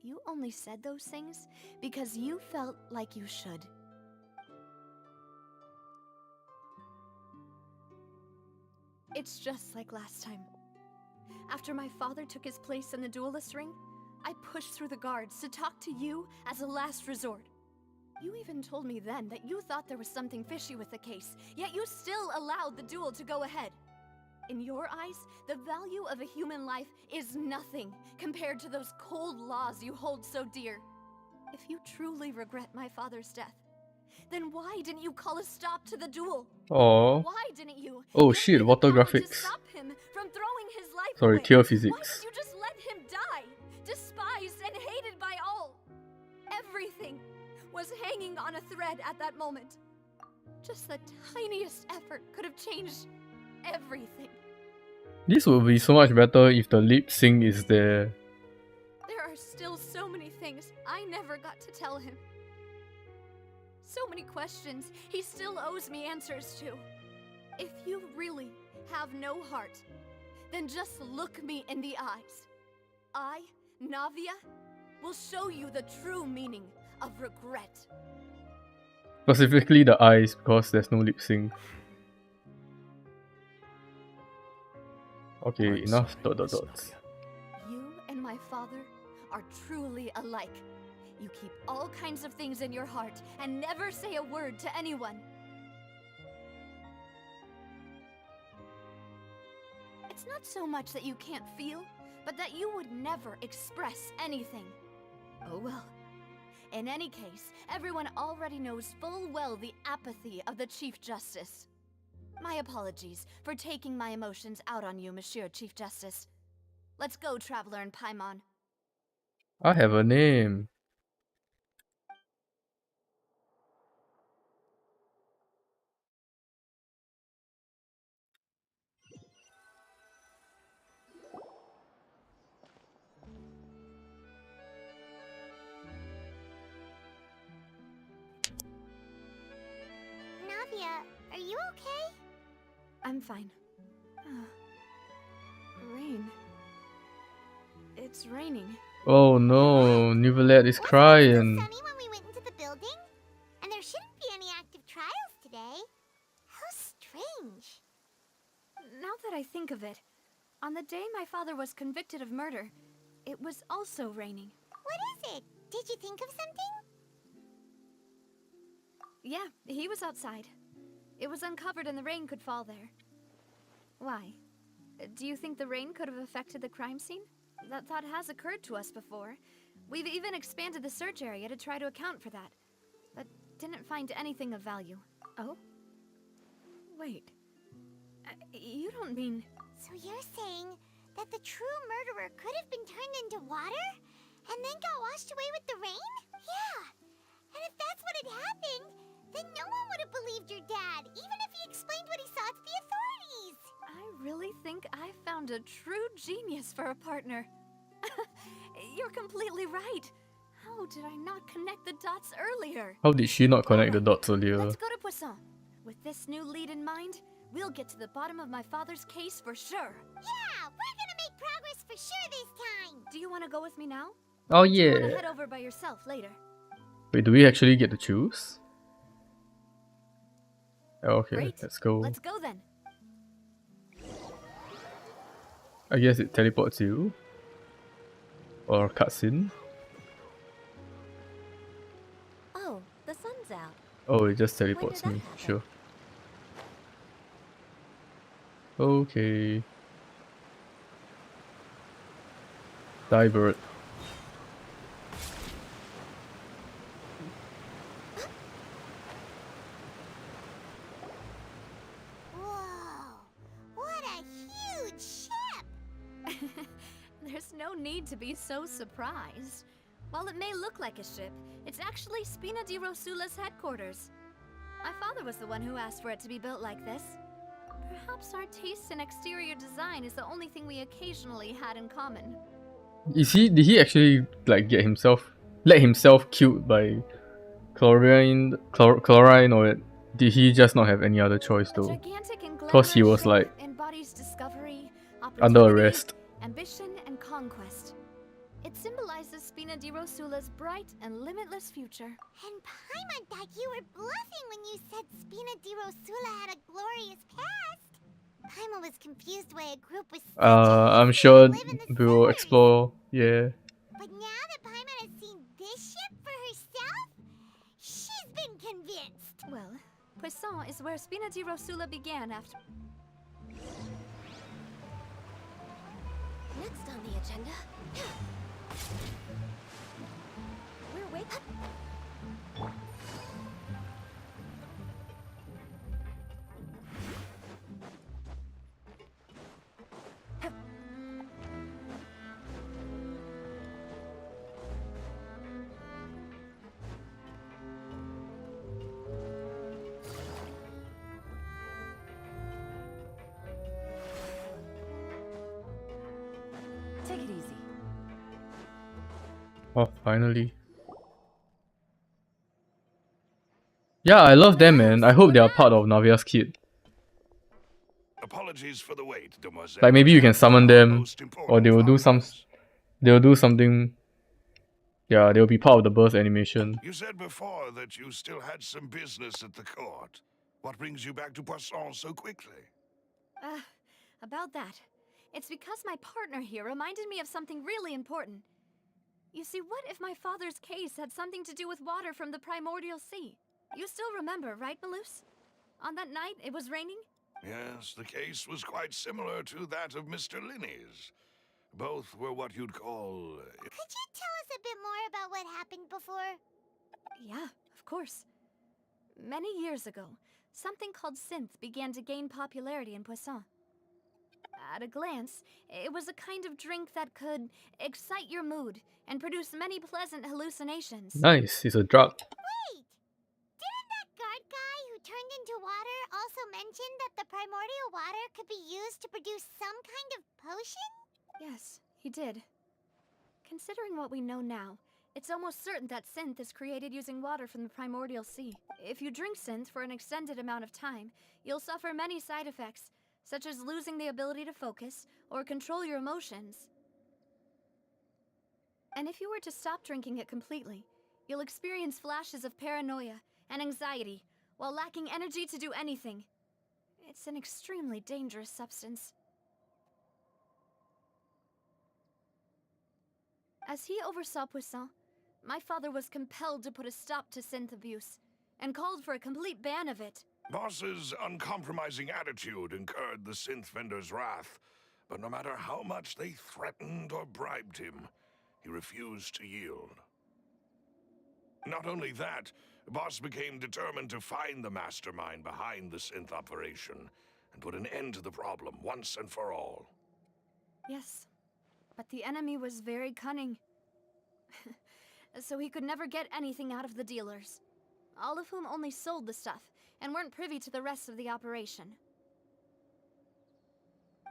[SPEAKER 1] You only said those things because you felt like you should. It's just like last time. After my father took his place in the duelist ring, I pushed through the guards to talk to you as a last resort. You even told me then that you thought there was something fishy with the case, yet you still allowed the duel to go ahead. In your eyes, the value of a human life is nothing compared to those cold laws you hold so dear. If you truly regret my father's death, then why didn't you call a stop to the duel?
[SPEAKER 2] Oh.
[SPEAKER 1] Why didn't you?
[SPEAKER 2] Oh
[SPEAKER 1] give
[SPEAKER 2] shit,
[SPEAKER 1] me the
[SPEAKER 2] water
[SPEAKER 1] power
[SPEAKER 2] graphics.
[SPEAKER 1] To stop him from throwing his life
[SPEAKER 2] Sorry,
[SPEAKER 1] away?
[SPEAKER 2] tear
[SPEAKER 1] Why
[SPEAKER 2] physics.
[SPEAKER 1] did you just let him die? Despised and hated by all. Everything was hanging on a thread at that moment. Just the tiniest effort could have changed everything.
[SPEAKER 2] This would be so much better if the lip sync is there.
[SPEAKER 1] There are still so many things I never got to tell him. So many questions he still owes me answers to. If you really have no heart, then just look me in the eyes. I, Navia, will show you the true meaning of regret.
[SPEAKER 2] Specifically the eyes, because there's no lip sync. Okay,
[SPEAKER 3] I'm
[SPEAKER 2] enough
[SPEAKER 3] sorry,
[SPEAKER 2] dot dot
[SPEAKER 3] Miss
[SPEAKER 2] dots.
[SPEAKER 3] Navia.
[SPEAKER 1] You and my father are truly alike. You keep all kinds of things in your heart and never say a word to anyone. It's not so much that you can't feel, but that you would never express anything. Oh well. In any case, everyone already knows full well the apathy of the Chief Justice. My apologies for taking my emotions out on you, Monsieur Chief Justice. Let's go, Traveler and Paimon.
[SPEAKER 2] I have a name.
[SPEAKER 4] Navia, are you okay?
[SPEAKER 1] I'm fine. Rain. It's raining.
[SPEAKER 2] Oh no, Nivelet is
[SPEAKER 4] Wasn't it
[SPEAKER 2] crying.
[SPEAKER 4] still sunny when we went into the building? And there shouldn't be any active trials today. How strange.
[SPEAKER 1] Now that I think of it, on the day my father was convicted of murder, it was also raining.
[SPEAKER 4] What is it? Did you think of something?
[SPEAKER 1] Yeah, he was outside. It was uncovered and the rain could fall there. Why? Do you think the rain could have affected the crime scene? That thought has occurred to us before. We've even expanded the search area to try to account for that, but didn't find anything of value. Oh? Wait. You don't mean...
[SPEAKER 4] So you're saying that the true murderer could have been turned into water and then got washed away with the rain? Yeah. And if that's what had happened, then no one would have believed your dad, even if he explained what he saw to the authorities.
[SPEAKER 1] I really think I found a true genius for a partner. You're completely right. How did I not connect the dots earlier?
[SPEAKER 2] How did she not connect the dots earlier?
[SPEAKER 1] Let's go to Poisson. With this new lead in mind, we'll get to the bottom of my father's case for sure.
[SPEAKER 4] Yeah, we're gonna make progress for sure this time.
[SPEAKER 1] Do you want to go with me now?
[SPEAKER 2] Oh
[SPEAKER 1] Do you want to
[SPEAKER 2] yeah.
[SPEAKER 1] head over by yourself later?
[SPEAKER 2] Wait, do we actually get to choose? Okay,
[SPEAKER 1] Great.
[SPEAKER 2] let's go.
[SPEAKER 1] Let's go then.
[SPEAKER 2] I guess it teleports you. Or cutscene.
[SPEAKER 1] Oh, the sun's out.
[SPEAKER 2] Oh, it just teleports
[SPEAKER 1] that
[SPEAKER 2] me.
[SPEAKER 1] happen?
[SPEAKER 2] Sure. Okay. Divert.
[SPEAKER 4] Whoa, what a huge ship!
[SPEAKER 1] There's no need to be so surprised. While it may look like a ship, it's actually Spina di Rosula's headquarters. My father was the one who asked for it to be built like this. Perhaps our taste in exterior design is the only thing we occasionally had in common.
[SPEAKER 2] Did he actually like let himself killed by chlorine, or did he just not have any other choice
[SPEAKER 1] A
[SPEAKER 2] though?
[SPEAKER 1] gigantic and
[SPEAKER 2] 'Cause he
[SPEAKER 1] glamorous
[SPEAKER 2] was, like,
[SPEAKER 1] ship embodies discovery,
[SPEAKER 2] Under
[SPEAKER 1] opportunity,
[SPEAKER 2] arrest.
[SPEAKER 1] ambition, and conquest. It symbolizes Spina di Rosula's bright and limitless future.
[SPEAKER 4] And Paimon thought you were bluffing when you said Spina di Rosula had a glorious past. Paimon was confused why a group was such a
[SPEAKER 2] I'm
[SPEAKER 4] history
[SPEAKER 2] sure
[SPEAKER 4] live in the
[SPEAKER 2] we will
[SPEAKER 4] sewers.
[SPEAKER 2] explore. Yeah.
[SPEAKER 4] But now that Paimon has seen this ship for herself, she's been convinced.
[SPEAKER 1] Well, Poisson is where Spina di Rosula began after... Next on the agenda... We're waiting... Take it easy.
[SPEAKER 2] Oh, finally. Yeah, I love them, man. I hope they are part of Navia's kit.
[SPEAKER 5] Apologies for the wait, demoiselle.
[SPEAKER 2] Like maybe you can summon them,
[SPEAKER 5] Most important
[SPEAKER 2] or they will do
[SPEAKER 5] progress.
[SPEAKER 2] something. Yeah, they'll be part of the burst animation.
[SPEAKER 5] You said before that you still had some business at the court. What brings you back to Poisson so quickly?
[SPEAKER 1] About that. It's because my partner here reminded me of something really important. You see, what if my father's case had something to do with water from the primordial sea? You still remember, right, Malus? On that night, it was raining?
[SPEAKER 5] Yes, the case was quite similar to that of Mr. Linney's. Both were what you'd call...
[SPEAKER 4] Could you tell us a bit more about what happened before?
[SPEAKER 1] Yeah, of course. Many years ago, something called synth began to gain popularity in Poisson. At a glance, it was a kind of drink that could excite your mood and produce many pleasant hallucinations.
[SPEAKER 2] Nice, it's a drug.
[SPEAKER 4] Wait! Didn't that guard guy who turned into water also mention that the primordial water could be used to produce some kind of potion?
[SPEAKER 1] Yes, he did. Considering what we know now, it's almost certain that synth is created using water from the primordial sea. If you drink synth for an extended amount of time, you'll suffer many side effects, such as losing the ability to focus or control your emotions. And if you were to stop drinking it completely, you'll experience flashes of paranoia and anxiety while lacking energy to do anything. It's an extremely dangerous substance. As he oversaw Poisson, my father was compelled to put a stop to synth abuse and called for a complete ban of it.
[SPEAKER 5] Boss's uncompromising attitude incurred the synth vendor's wrath, but no matter how much they threatened or bribed him, he refused to yield. Not only that, Boss became determined to find the mastermind behind the synth operation and put an end to the problem once and for all.
[SPEAKER 1] Yes, but the enemy was very cunning. So he could never get anything out of the dealers, all of whom only sold the stuff and weren't privy to the rest of the operation.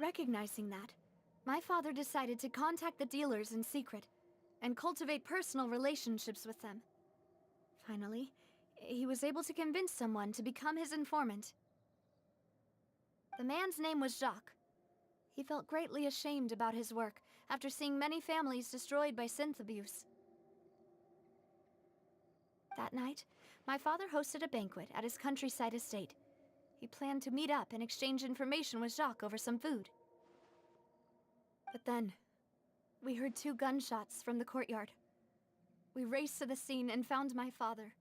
[SPEAKER 1] Recognizing that, my father decided to contact the dealers in secret and cultivate personal relationships with them. Finally, he was able to convince someone to become his informant. The man's name was Jacques. He felt greatly ashamed about his work after seeing many families destroyed by synth abuse. That night, my father hosted a banquet at his countryside estate. He planned to meet up and exchange information with Jacques over some food. But then, we heard 2 gunshots from the courtyard. We raced to the scene and found my father,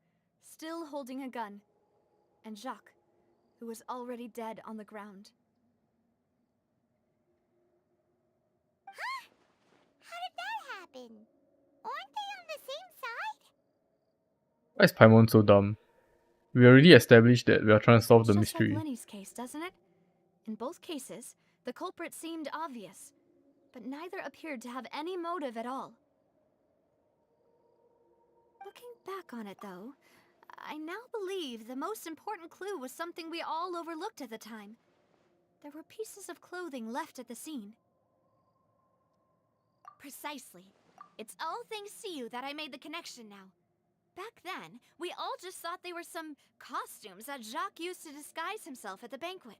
[SPEAKER 1] still holding a gun, and Jacques, who was already dead on the ground.
[SPEAKER 4] Huh? How did that happen? Aren't they on the same side?
[SPEAKER 2] Why is Paimon so dumb? We already established that we are trying to solve the
[SPEAKER 1] Just
[SPEAKER 2] mystery.
[SPEAKER 1] like Lenny's case, doesn't it? In both cases, the culprit seemed obvious, but neither appeared to have any motive at all. Looking back on it, though, I now believe the most important clue was something we all overlooked at the time. There were pieces of clothing left at the scene. Precisely. It's all thanks to you that I made the connection now. Back then, we all just thought they were some costumes that Jacques used to disguise himself at the banquet.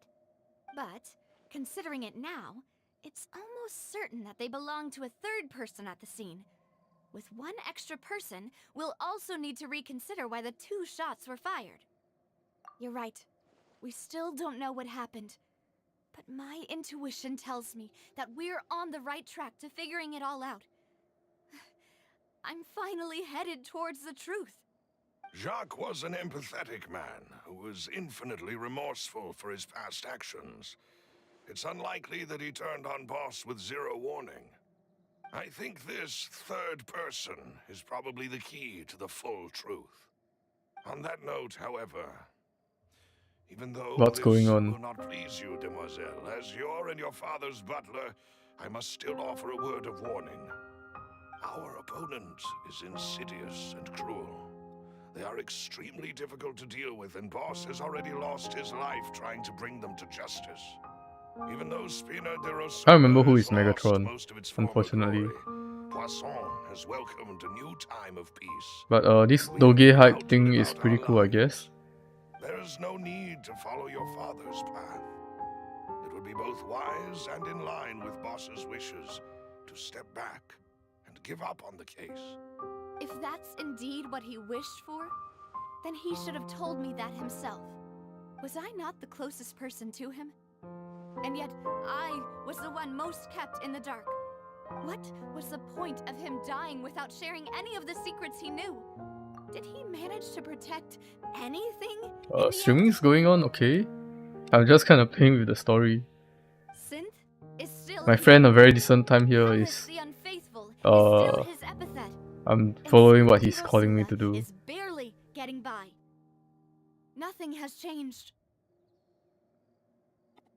[SPEAKER 1] But, considering it now, it's almost certain that they belong to a third person at the scene. With one extra person, we'll also need to reconsider why the 2 shots were fired. You're right. We still don't know what happened. But my intuition tells me that we're on the right track to figuring it all out. I'm finally headed towards the truth.
[SPEAKER 5] Jacques was an empathetic man who was infinitely remorseful for his past actions. It's unlikely that he turned on Boss with 0 warning. I think this third person is probably the key to the full truth. On that note, however, even though
[SPEAKER 2] What's
[SPEAKER 5] this
[SPEAKER 2] going on?
[SPEAKER 5] will not please you, demoiselle, as your and your father's butler, I must still offer a word of warning. Our opponent is insidious and cruel. They are extremely difficult to deal with, and Boss has already lost his life trying to bring them to justice. Even though Spina de Rosa
[SPEAKER 2] I remember who is
[SPEAKER 5] has lost
[SPEAKER 2] Megatron,
[SPEAKER 5] most of its former
[SPEAKER 2] unfortunately.
[SPEAKER 5] glory, Poisson has welcomed a new time of peace.
[SPEAKER 2] But this
[SPEAKER 5] We
[SPEAKER 2] Doge
[SPEAKER 5] have
[SPEAKER 2] hype
[SPEAKER 5] doubted
[SPEAKER 2] thing is
[SPEAKER 5] about
[SPEAKER 2] pretty
[SPEAKER 5] our
[SPEAKER 2] cool, I
[SPEAKER 5] line.
[SPEAKER 2] guess.
[SPEAKER 5] There is no need to follow your father's path. It would be both wise and in line with Boss's wishes to step back and give up on the case.
[SPEAKER 1] If that's indeed what he wished for, then he should have told me that himself. Was I not the closest person to him? And yet, I was the one most kept in the dark. What was the point of him dying without sharing any of the secrets he knew? Did he manage to protect anything? in the
[SPEAKER 2] Streaming's going on, okay. I'm just kind of playing with the story.
[SPEAKER 1] end? Synth is still
[SPEAKER 2] My
[SPEAKER 1] here.
[SPEAKER 2] friend, a very decent time here,
[SPEAKER 1] Alice
[SPEAKER 2] is
[SPEAKER 1] the Unfaithful is still
[SPEAKER 2] uh,
[SPEAKER 1] his epithet.
[SPEAKER 2] I'm
[SPEAKER 1] And
[SPEAKER 2] following what
[SPEAKER 1] Spina
[SPEAKER 2] he's calling me
[SPEAKER 1] Rosuga
[SPEAKER 2] to do.
[SPEAKER 1] is barely getting by. Nothing has changed.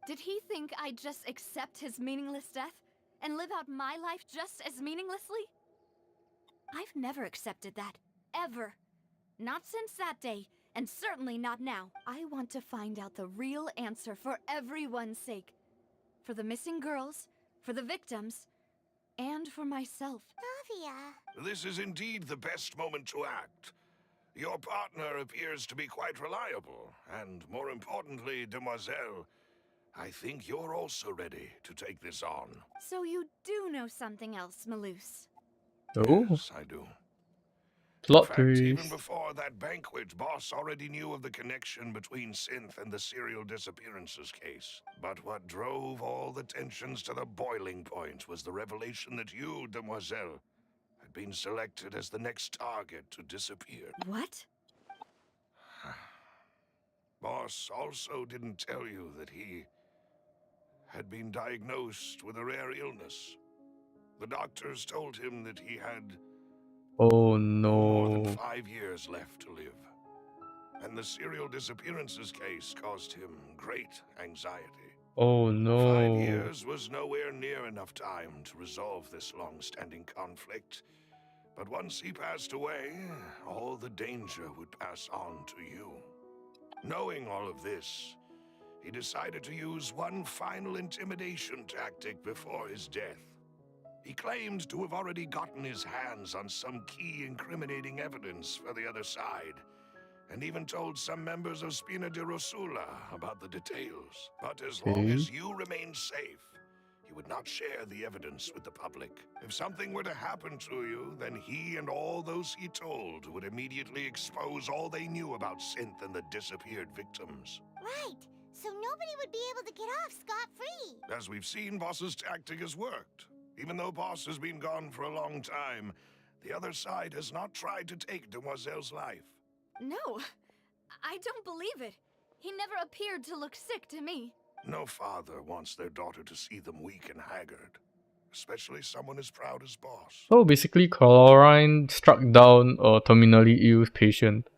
[SPEAKER 1] Did he think I'd just accept his meaningless death and live out my life just as meaninglessly? I've never accepted that. Ever. Not since that day, and certainly not now. I want to find out the real answer for everyone's sake. For the missing girls, for the victims, and for myself.
[SPEAKER 4] Navia.
[SPEAKER 5] This is indeed the best moment to act. Your partner appears to be quite reliable, and more importantly, demoiselle, I think you're also ready to take this on.
[SPEAKER 1] So you do know something else, Maloose.
[SPEAKER 2] Oh,
[SPEAKER 5] Yes, I do. In
[SPEAKER 2] plot
[SPEAKER 5] fact, even
[SPEAKER 2] twist.
[SPEAKER 5] before that banquet, Boss already knew of the connection between Synth and the serial disappearances case. But what drove all the tensions to the boiling point was the revelation that you, demoiselle, had been selected as the next target to disappear.
[SPEAKER 1] What?
[SPEAKER 5] Boss also didn't tell you that he had been diagnosed with a rare illness. The doctors told him that he had
[SPEAKER 2] Oh
[SPEAKER 5] more than
[SPEAKER 2] no.
[SPEAKER 5] 5 years left to live. And the serial disappearances case caused him great anxiety.
[SPEAKER 2] Oh
[SPEAKER 5] 5
[SPEAKER 2] no.
[SPEAKER 5] years was nowhere near enough time to resolve this long-standing conflict. But once he passed away, all the danger would pass on to you. Knowing all of this, he decided to use one final intimidation tactic before his death. He claimed to have already gotten his hands on some key incriminating evidence for the other side, and even told some members of Spina di Rosula about the details. But as long as you remained safe, he would not share the evidence with the public. If something were to happen to you, then he and all those he told would immediately expose all they knew about Synth and the disappeared victims.
[SPEAKER 4] Right. So nobody would be able to get off scot-free.
[SPEAKER 5] As we've seen, Boss's tactic has worked. Even though Boss has been gone for a long time, the other side has not tried to take Demoiselle's life.
[SPEAKER 1] No, I don't believe it. He never appeared to look sick to me.
[SPEAKER 5] No father wants their daughter to see them weak and haggard, especially someone as proud as Boss.
[SPEAKER 2] So basically, Chlorine struck down a terminally ill patient.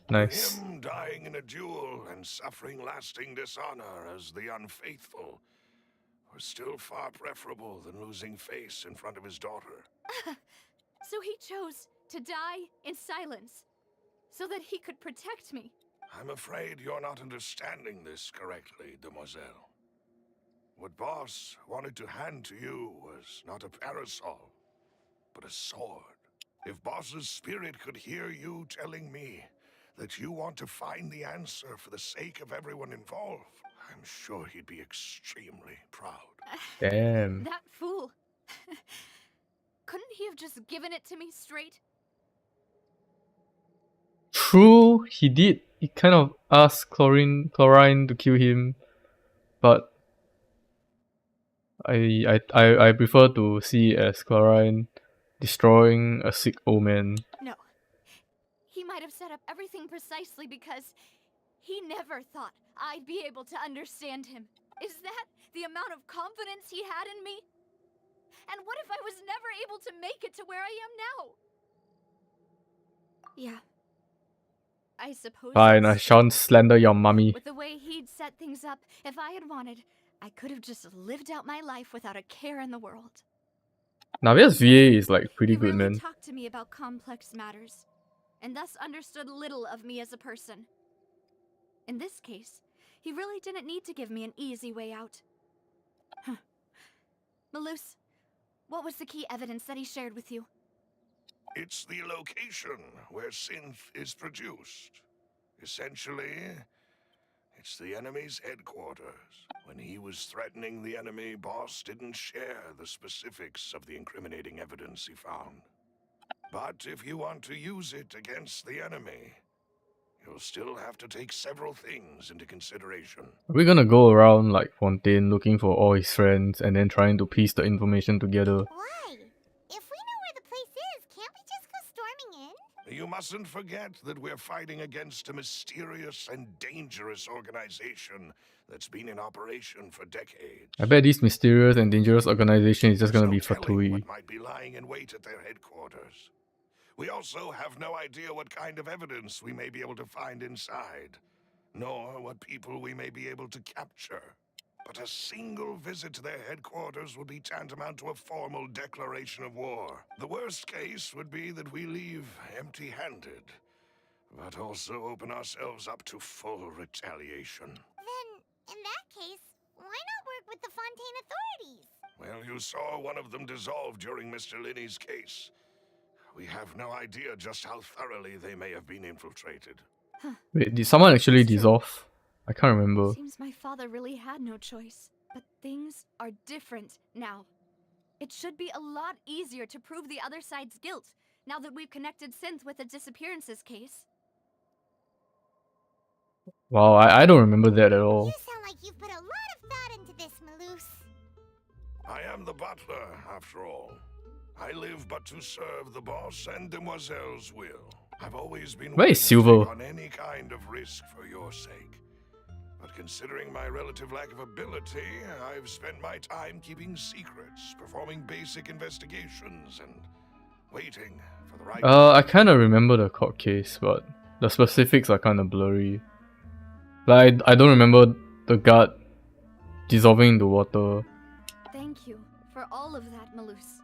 [SPEAKER 2] Nice.
[SPEAKER 5] Him dying in a duel and suffering lasting dishonor as the unfaithful was still far preferable than losing face in front of his daughter.
[SPEAKER 1] So he chose to die in silence, so that he could protect me.
[SPEAKER 5] I'm afraid you're not understanding this correctly, Demoiselle. What Boss wanted to hand to you was not a parasol, but a sword. If Boss's spirit could hear you telling me that you want to find the answer for the sake of everyone involved, I'm sure he'd be extremely proud.
[SPEAKER 2] Damn.
[SPEAKER 1] That fool. Couldn't he have just given it to me straight?
[SPEAKER 2] True, he did. He kind of asked Chlorine to kill him, but I prefer to see it as Chlorine destroying a sick old man.
[SPEAKER 1] No. He might have set up everything precisely because he never thought I'd be able to understand him. Is that the amount of confidence he had in me? And what if I was never able to make it to where I am now? Yeah. I suppose
[SPEAKER 2] Fine, I
[SPEAKER 1] that's
[SPEAKER 2] shan't slander your mummy.
[SPEAKER 1] with the way he'd set things up, if I had wanted, I could have just lived out my life without a care in the world.
[SPEAKER 2] Navia's VA is like pretty
[SPEAKER 1] He
[SPEAKER 2] good,
[SPEAKER 1] rarely
[SPEAKER 2] man.
[SPEAKER 1] talked to me about complex matters, and thus understood little of me as a person. In this case, he really didn't need to give me an easy way out. Huh. Malus, what was the key evidence that he shared with you?
[SPEAKER 5] It's the location where Synth is produced. Essentially, it's the enemy's headquarters. When he was threatening the enemy, Boss didn't share the specifics of the incriminating evidence he found. But if you want to use it against the enemy, you'll still have to take several things into consideration.
[SPEAKER 2] Are we gonna go around like Fontaine looking for all his friends and then trying to piece the information together?
[SPEAKER 4] Why? If we know where the place is, can't we just go storming in?
[SPEAKER 5] You mustn't forget that we're fighting against a mysterious and dangerous organization that's been in operation for decades.
[SPEAKER 2] I bet this mysterious and dangerous organization is just gonna
[SPEAKER 5] There's
[SPEAKER 2] be
[SPEAKER 5] no telling
[SPEAKER 2] Fatui.
[SPEAKER 5] what might be lying in wait at their headquarters. We also have no idea what kind of evidence we may be able to find inside, nor what people we may be able to capture. But a single visit to their headquarters would be tantamount to a formal declaration of war. The worst case would be that we leave empty-handed, but also open ourselves up to full retaliation.
[SPEAKER 4] Then, in that case, why not work with the Fontaine authorities?
[SPEAKER 5] Well, you saw one of them dissolve during Mr. Linney's case. We have no idea just how thoroughly they may have been infiltrated.
[SPEAKER 2] Wait, did someone actually
[SPEAKER 1] That's true.
[SPEAKER 2] dissolve? I can't remember.
[SPEAKER 1] Seems my father really had no choice. But things are different now. It should be a lot easier to prove the other side's guilt, now that we've connected Synth with the disappearances case.
[SPEAKER 2] Wow, I don't remember that at all.
[SPEAKER 4] You sound like you've put a lot of thought into this, Malus.
[SPEAKER 5] I am the butler, after all. I live but to serve the boss and Demoiselle's will. I've always been
[SPEAKER 2] Where
[SPEAKER 5] willing
[SPEAKER 2] is
[SPEAKER 5] to
[SPEAKER 2] Silver?
[SPEAKER 5] take on any kind of risk for your sake. But considering my relative lack of ability, I've spent my time keeping secrets, performing basic investigations, and waiting for the right
[SPEAKER 2] I kind of remember the court case, but the specifics are kind of blurry. Like, I don't remember the guard dissolving in the water.
[SPEAKER 6] Thank you for all of that, Malus.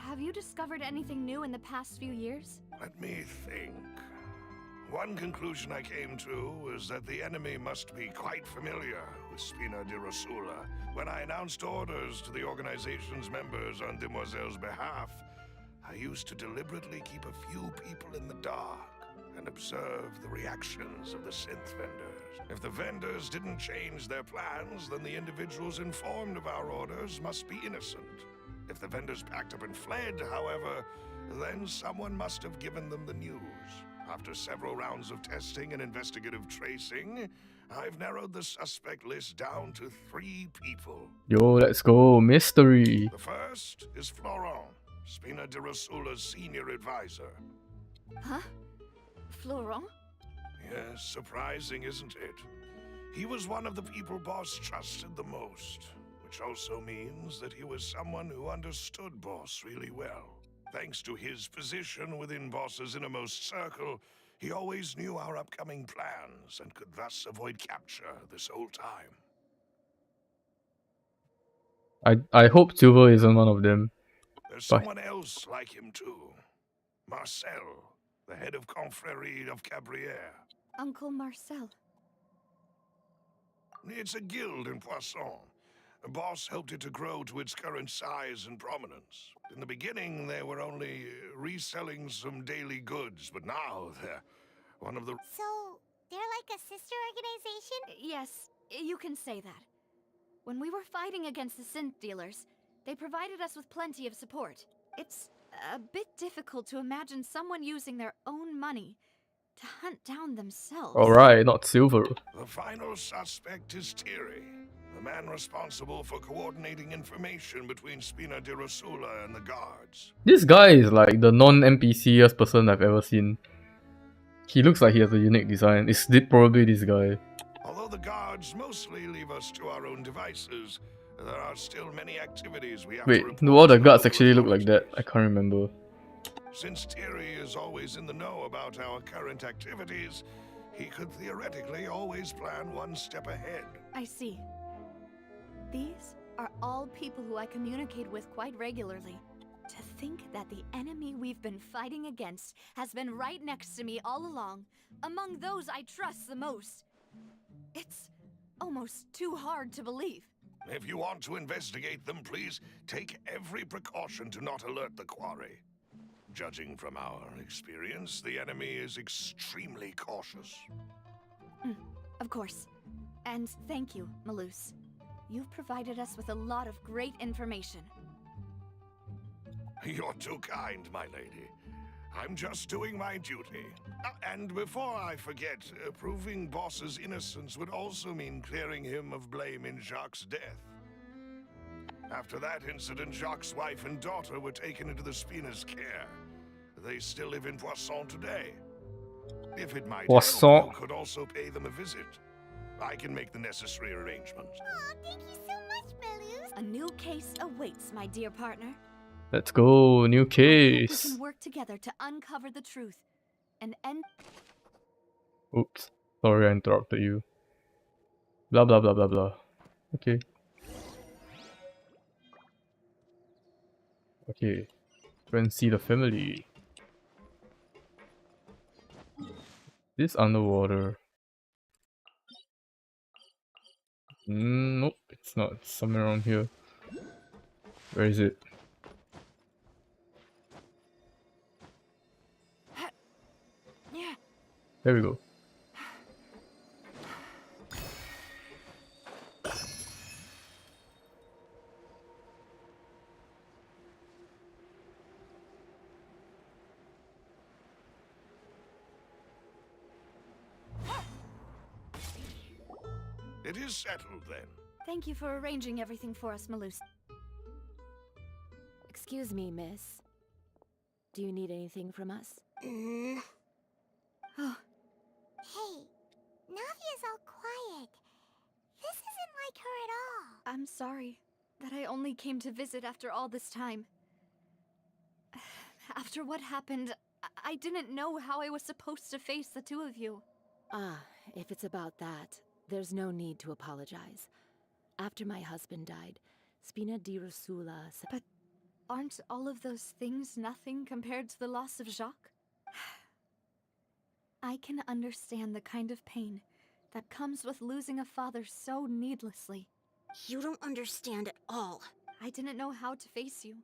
[SPEAKER 6] Have you discovered anything new in the past few years?
[SPEAKER 5] Let me think. One conclusion I came to was that the enemy must be quite familiar with Spina di Rosula. When I announced orders to the organization's members on Demoiselle's behalf, I used to deliberately keep a few people in the dark and observe the reactions of the synth vendors. If the vendors didn't change their plans, then the individuals informed of our orders must be innocent. If the vendors packed up and fled, however, then someone must have given them the news. After several rounds of testing and investigative tracing, I've narrowed the suspect list down to 3 people.
[SPEAKER 2] Yo, let's go. Mystery.
[SPEAKER 5] The first is Florent, Spina di Rosula's senior advisor.
[SPEAKER 6] Huh? Florent?
[SPEAKER 5] Yes, surprising, isn't it? He was one of the people Boss trusted the most, which also means that he was someone who understood Boss really well. Thanks to his position within Boss's innermost circle, he always knew our upcoming plans and could thus avoid capture this whole time.
[SPEAKER 2] I hope Silver isn't one of them.
[SPEAKER 5] There's
[SPEAKER 2] But-
[SPEAKER 5] someone else like him too. Marcel, the head of Confrérie of Cabrières.
[SPEAKER 6] Uncle Marcel.
[SPEAKER 5] It's a guild in Poisson. Boss helped it to grow to its current size and prominence. In the beginning, they were only reselling some daily goods, but now they're one of the...
[SPEAKER 4] So, they're like a sister organization?
[SPEAKER 6] Yes, you can say that. When we were fighting against the synth dealers, they provided us with plenty of support. It's a bit difficult to imagine someone using their own money to hunt down themselves.
[SPEAKER 2] Alright, not Silver.
[SPEAKER 5] The final suspect is Thierry, the man responsible for coordinating information between Spina di Rosula and the guards.
[SPEAKER 2] This guy is like the non-NPC-est person I've ever seen. He looks like he has a unique design. It's probably this guy.
[SPEAKER 5] Although the guards mostly leave us to our own devices, there are still many activities we have
[SPEAKER 2] Wait,
[SPEAKER 5] to report
[SPEAKER 2] do all the
[SPEAKER 5] to
[SPEAKER 2] guards
[SPEAKER 5] local
[SPEAKER 2] actually look like that?
[SPEAKER 5] authorities.
[SPEAKER 2] I can't remember.
[SPEAKER 5] Since Thierry is always in the know about our current activities, he could theoretically always plan one step ahead.
[SPEAKER 6] I see. These are all people who I communicate with quite regularly. To think that the enemy we've been fighting against has been right next to me all along, among those I trust the most. It's almost too hard to believe.
[SPEAKER 5] If you want to investigate them, please take every precaution to not alert the quarry. Judging from our experience, the enemy is extremely cautious.
[SPEAKER 6] Of course. And thank you, Malus. You've provided us with a lot of great information.
[SPEAKER 5] You're too kind, my lady. I'm just doing my duty. And before I forget, proving Boss's innocence would also mean clearing him of blame in Jacques' death. After that incident, Jacques' wife and daughter were taken into the Spina's care. They still live in Poisson today. If it might
[SPEAKER 2] Poisson.
[SPEAKER 5] help, you could also pay them a visit. I can make the necessary arrangements.
[SPEAKER 4] Aw, thank you so much, Malus.
[SPEAKER 6] A new case awaits, my dear partner.
[SPEAKER 2] Let's go, new
[SPEAKER 6] We
[SPEAKER 2] case.
[SPEAKER 6] can work together to uncover the truth and end.
[SPEAKER 2] Oops, sorry I interrupted you. Blah blah blah blah blah. Okay. Okay. Go and see the family. This underwater. Nope, it's not. It's somewhere around here. Where is it?
[SPEAKER 6] Yeah.
[SPEAKER 2] There we go.
[SPEAKER 5] It is settled then.
[SPEAKER 6] Thank you for arranging everything for us, Malus. Excuse
[SPEAKER 1] Excuse me, miss. Do you need anything from us?
[SPEAKER 4] Oh. Hey, Navia's all quiet. This isn't like her at all.
[SPEAKER 6] I'm sorry that I only came to visit after all this time. After what happened, I didn't know how I was supposed to face the two of you.
[SPEAKER 1] Ah, if it's about that, there's no need to apologize. After my husband died, Spina di Rusula...
[SPEAKER 6] But aren't all of those things nothing compared to the loss of Jacques? I can understand the kind of pain that comes with losing a father so needlessly.
[SPEAKER 4] You don't understand at all.
[SPEAKER 6] I didn't know how to face you,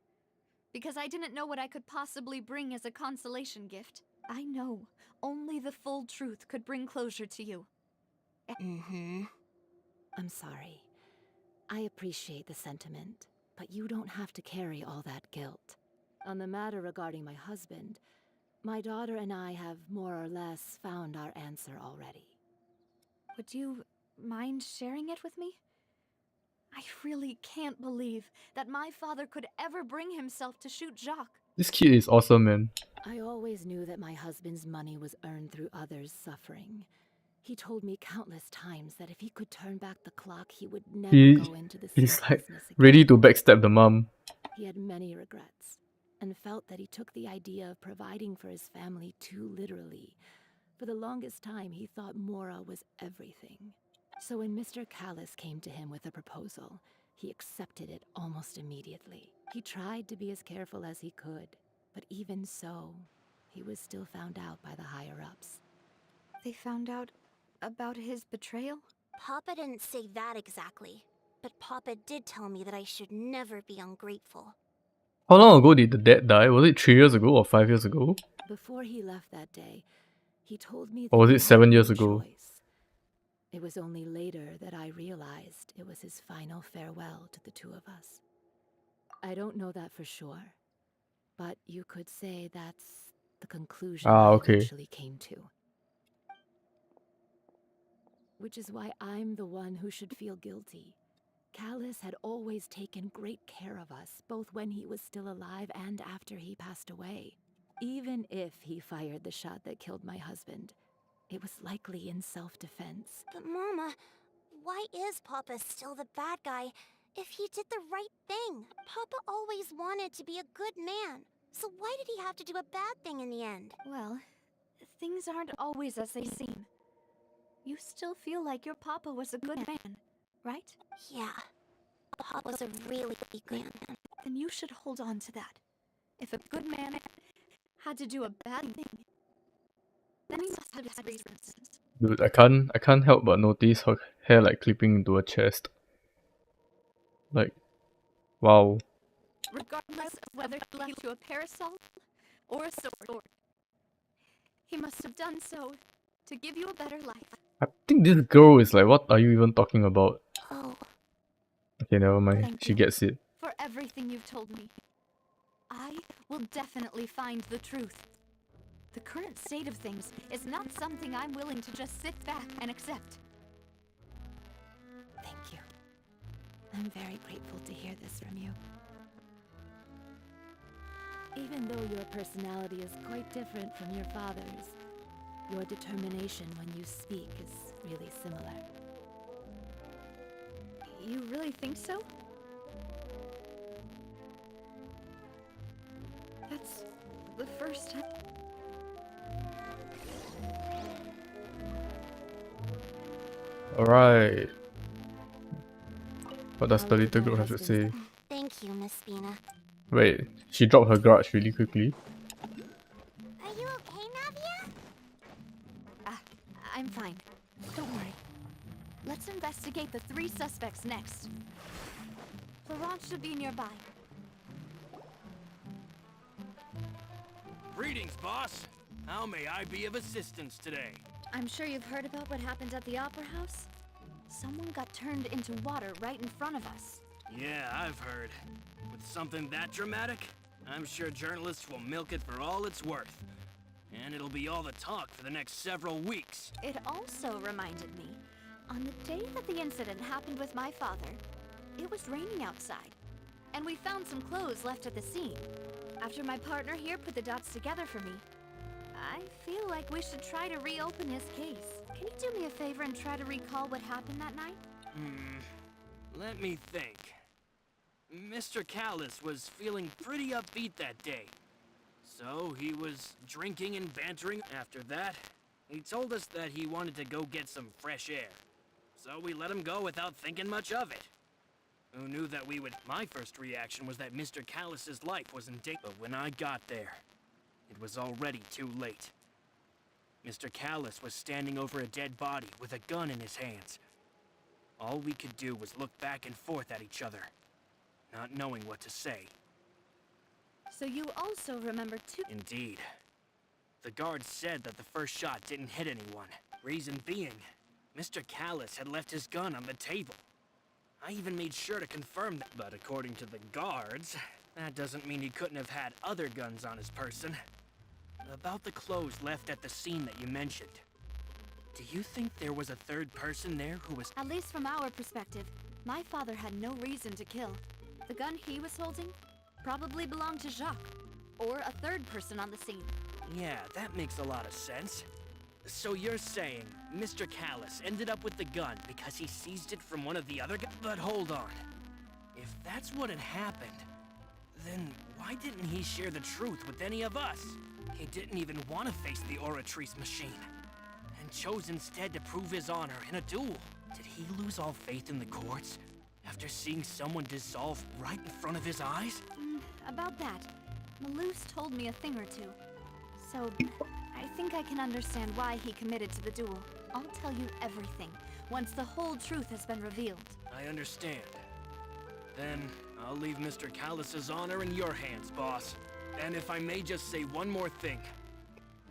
[SPEAKER 6] because I didn't know what I could possibly bring as a consolation gift. I know only the full truth could bring closure to you.
[SPEAKER 1] I'm sorry. I appreciate the sentiment, but you don't have to carry all that guilt. On the matter regarding my husband, my daughter and I have more or less found our answer already.
[SPEAKER 6] Would you mind sharing it with me? I really can't believe that my father could ever bring himself to shoot Jacques.
[SPEAKER 2] This kid is awesome, man.
[SPEAKER 1] I always knew that my husband's money was earned through others' suffering. He told me countless times that if he could turn back the clock, he would never go into the
[SPEAKER 2] He's
[SPEAKER 1] synth
[SPEAKER 2] like
[SPEAKER 1] business again.
[SPEAKER 2] ready to backstab the mom.
[SPEAKER 1] He had many regrets, and felt that he took the idea of providing for his family too literally. For the longest time, he thought Mora was everything. So when Mr. Callis came to him with a proposal, he accepted it almost immediately. He tried to be as careful as he could, but even so, he was still found out by the higher-ups.
[SPEAKER 6] They found out about his betrayal?
[SPEAKER 4] Papa didn't say that exactly, but Papa did tell me that I should never be ungrateful.
[SPEAKER 2] How long ago did the dad die? Was it 3 years ago or 5 years ago?
[SPEAKER 1] Before he left that day, he told me that
[SPEAKER 2] Or was
[SPEAKER 1] we
[SPEAKER 2] it
[SPEAKER 1] had
[SPEAKER 2] 7
[SPEAKER 1] no
[SPEAKER 2] years ago?
[SPEAKER 1] choice. It was only later that I realized it was his final farewell to the two of us. I don't know that for sure, but you could say that's the conclusion I
[SPEAKER 2] Okay.
[SPEAKER 1] eventually came to. Which is why I'm the one who should feel guilty. Callis had always taken great care of us, both when he was still alive and after he passed away. Even if he fired the shot that killed my husband, it was likely in self-defense.
[SPEAKER 4] But Mama, why is Papa still the bad guy if he did the right thing? Papa always wanted to be a good man, so why did he have to do a bad thing in the end?
[SPEAKER 6] Well, things aren't always as they seem. You still feel like your papa was a good man, right?
[SPEAKER 4] Yeah, Papa was a really good man.
[SPEAKER 6] Then you should hold on to that. If a good man had to do a bad thing, then he must have had reasons.
[SPEAKER 2] Dude, I can't help but notice her hair like clipping into her chest. Like, wow.
[SPEAKER 6] Regardless of whether he left you a parasol or a sword, he must have done so to give you a better life.
[SPEAKER 2] I think this girl is like, what are you even talking about?
[SPEAKER 4] Oh,
[SPEAKER 2] Okay, never mind.
[SPEAKER 6] Thank
[SPEAKER 2] She
[SPEAKER 6] you.
[SPEAKER 2] gets it.
[SPEAKER 6] For everything you've told me, I will definitely find the truth. The current state of things is not something I'm willing to just sit back and accept.
[SPEAKER 1] Thank you. I'm very grateful to hear this from you. Even though your personality is quite different from your father's, your determination when you speak is really similar.
[SPEAKER 6] You really think so? That's the first time.
[SPEAKER 2] Alright. What does
[SPEAKER 1] I'll
[SPEAKER 2] the
[SPEAKER 1] leave
[SPEAKER 2] little
[SPEAKER 1] my
[SPEAKER 2] girl have to
[SPEAKER 1] husband's-
[SPEAKER 2] say?
[SPEAKER 4] thank you, Miss Spina.
[SPEAKER 2] Wait, she dropped her grudge really quickly.
[SPEAKER 4] Are you okay, Navia?
[SPEAKER 6] I'm fine. Don't worry. Let's investigate the 3 suspects next. Laurent should be nearby.
[SPEAKER 7] Greetings, boss. How may I be of assistance today?
[SPEAKER 6] I'm sure you've heard about what happened at the Opera House. Someone got turned into water right in front of us.
[SPEAKER 7] Yeah, I've heard. With something that dramatic, I'm sure journalists will milk it for all it's worth. And it'll be all the talk for the next several weeks.
[SPEAKER 6] It also reminded me, on the day that the incident happened with my father, it was raining outside. and we found some clothes left at the scene. After my partner here put the dots together for me, I feel like we should try to reopen this case. Can you do me a favor and try to recall what happened that night?
[SPEAKER 7] Let me think. Mr. Callus was feeling pretty upbeat that day. So he was drinking and bantering. After that, he told us that he wanted to go get some fresh air. So we let him go without thinking much of it. Who knew that we would... My first reaction was that Mr. Callus's life was in danger. But when I got there, it was already too late. Mr. Callus was standing over a dead body with a gun in his hands. All we could do was look back and forth at each other, not knowing what to say.
[SPEAKER 6] So you also remember too?
[SPEAKER 7] Indeed. The guard said that the first shot didn't hit anyone. Reason being, Mr. Callus had left his gun on the table. I even made sure to confirm that. But according to the guards, that doesn't mean he couldn't have had other guns on his person. About the clothes left at the scene that you mentioned. Do you think there was a third person there who was...
[SPEAKER 6] At least from our perspective, my father had no reason to kill. The gun he was holding probably belonged to Jacques, or a third person on the scene.
[SPEAKER 7] Yeah, that makes a lot of sense. So you're saying Mr. Callus ended up with the gun because he seized it from one of the other guys? But hold on. If that's what had happened, then why didn't he share the truth with any of us? He didn't even want to face the Oratrice machine, and chose instead to prove his honor in a duel. Did he lose all faith in the courts after seeing someone dissolve right in front of his eyes?
[SPEAKER 6] About that, Malouse told me a thing or two. So, I think I can understand why he committed to the duel. I'll tell you everything, once the whole truth has been revealed.
[SPEAKER 7] I understand. Then, I'll leave Mr. Callus's honor in your hands, boss. And if I may just say one more thing.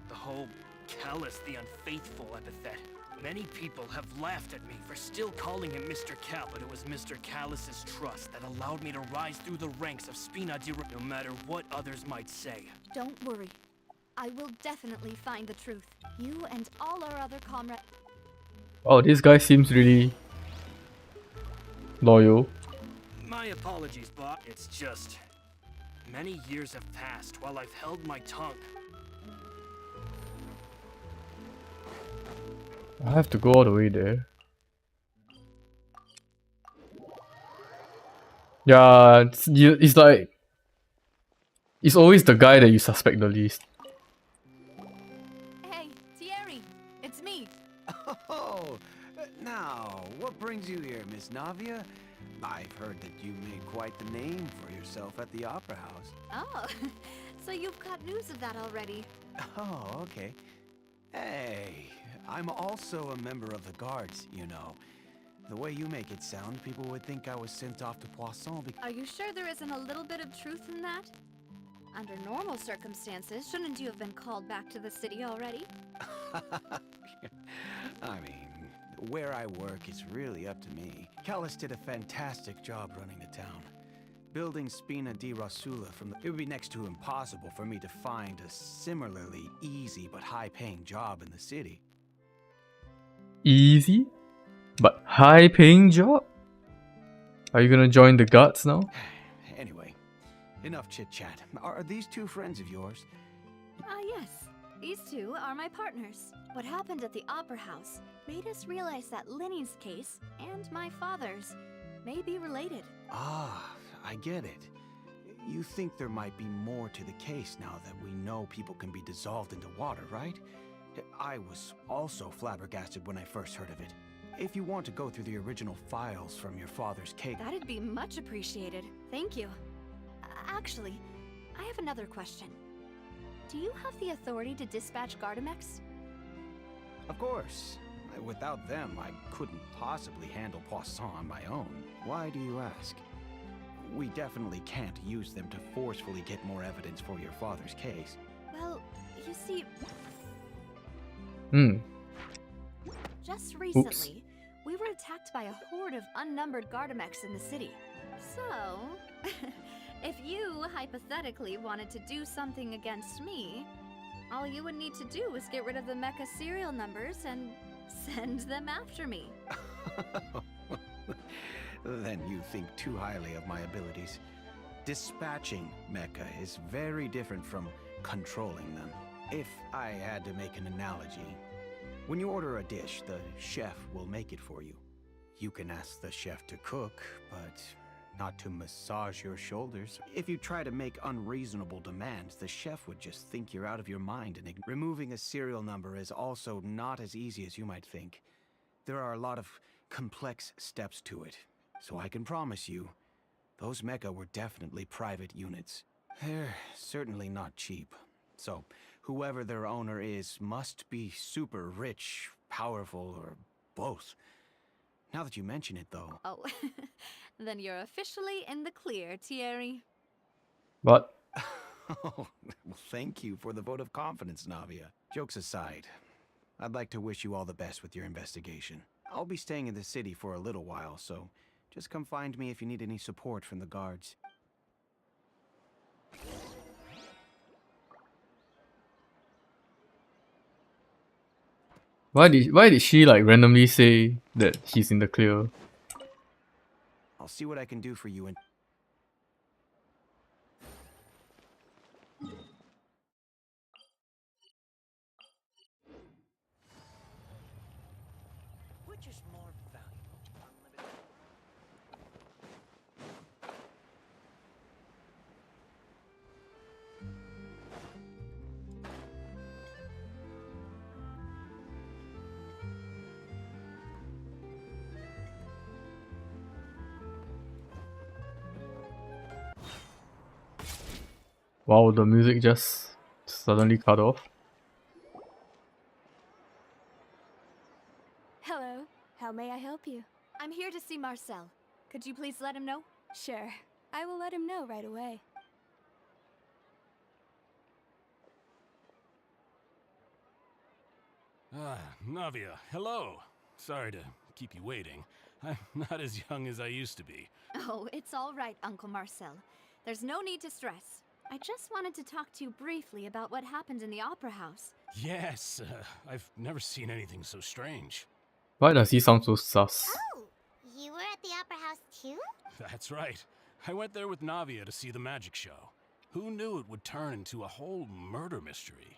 [SPEAKER 7] The whole Callus the Unfaithful epithet. Many people have laughed at me for still calling him Mr. Cal, but it was Mr. Callus's trust that allowed me to rise through the ranks of Spina di no matter what others might say.
[SPEAKER 6] Don't worry. I will definitely find the truth. You and all our other comrades...
[SPEAKER 2] Oh, this guy seems really loyal.
[SPEAKER 7] My apologies, boss. It's just... Many years have passed while I've held my tongue.
[SPEAKER 2] I have to go all the way there. Yeah, it's like... It's always the guy that you suspect the least.
[SPEAKER 6] Hey, Thierry! It's me!
[SPEAKER 8] Oh, now, what brings you here, Miss Navia? I've heard that you made quite the name for yourself at the Opera House.
[SPEAKER 6] Oh, so you've got news of that already.
[SPEAKER 8] Oh, okay. Hey, I'm also a member of the Guards, you know. The way you make it sound, people would think I was sent off to Poisson because...
[SPEAKER 6] Are you sure there isn't a little bit of truth in that? Under normal circumstances, shouldn't you have been called back to the city already?
[SPEAKER 8] I mean, where I work is really up to me. Callus did a fantastic job running the town. Building Spina di Rasula from the... It would be next to impossible for me to find a similarly easy but high-paying job in the city.
[SPEAKER 2] Easy? But high-paying job? Are you gonna join the Guards now?
[SPEAKER 8] Anyway, enough chit-chat. Are these two friends of yours?
[SPEAKER 6] Yes. These two are my partners. What happened at the Opera House made us realize that Linny's case and my father's may be related.
[SPEAKER 8] Ah, I get it. You think there might be more to the case now that we know people can be dissolved into water, right? I was also flabbergasted when I first heard of it. If you want to go through the original files from your father's case...
[SPEAKER 6] That'd be much appreciated. Thank you. Actually, I have another question. Do you have the authority to dispatch Gardamex?
[SPEAKER 8] Of course. Without them, I couldn't possibly handle Poisson on my own. Why do you ask? We definitely can't use them to forcefully get more evidence for your father's case.
[SPEAKER 6] Well, you see... Just recently, we were attacked by a horde of unnumbered Gardamex in the city. So, if you hypothetically wanted to do something against me, all you would need to do is get rid of the mecha serial numbers and send them after me.
[SPEAKER 8] Then you think too highly of my abilities. Dispatching mecha is very different from controlling them. If I had to make an analogy, when you order a dish, the chef will make it for you. You can ask the chef to cook, but not to massage your shoulders. If you try to make unreasonable demands, the chef would just think you're out of your mind, and removing a serial number is also not as easy as you might think. There are a lot of complex steps to it. So I can promise you, those mecha were definitely private units. They're certainly not cheap. So, whoever their owner is must be super rich, powerful, or both. Now that you mention it, though...
[SPEAKER 6] Oh, then you're officially in the clear, Thierry.
[SPEAKER 2] What?
[SPEAKER 8] Oh, well, thank you for the vote of confidence, Navia. Jokes aside, I'd like to wish you all the best with your investigation. I'll be staying in the city for a little while, so just come find me if you need any support from the guards.
[SPEAKER 2] Why did she like randomly say that he's in the clear?
[SPEAKER 8] I'll see what I can do for you and...
[SPEAKER 7] Which is more valuable, unlimited?
[SPEAKER 2] Wow, the music just suddenly cut off.
[SPEAKER 1] Hello. How may I help you?
[SPEAKER 6] I'm here to see Marcel. Could you please let him know?
[SPEAKER 1] Sure. I will let him know right away.
[SPEAKER 9] Ah, Navia, hello. Sorry to keep you waiting. I'm not as young as I used to be.
[SPEAKER 6] Oh, it's all right, Uncle Marcel. There's no need to stress. I just wanted to talk to you briefly about what happened in the Opera House.
[SPEAKER 9] Yes, I've never seen anything so strange.
[SPEAKER 2] Why does he sound so sus?
[SPEAKER 4] Oh, you were at the Opera House too?
[SPEAKER 9] That's right. I went there with Navia to see the magic show. Who knew it would turn into a whole murder mystery?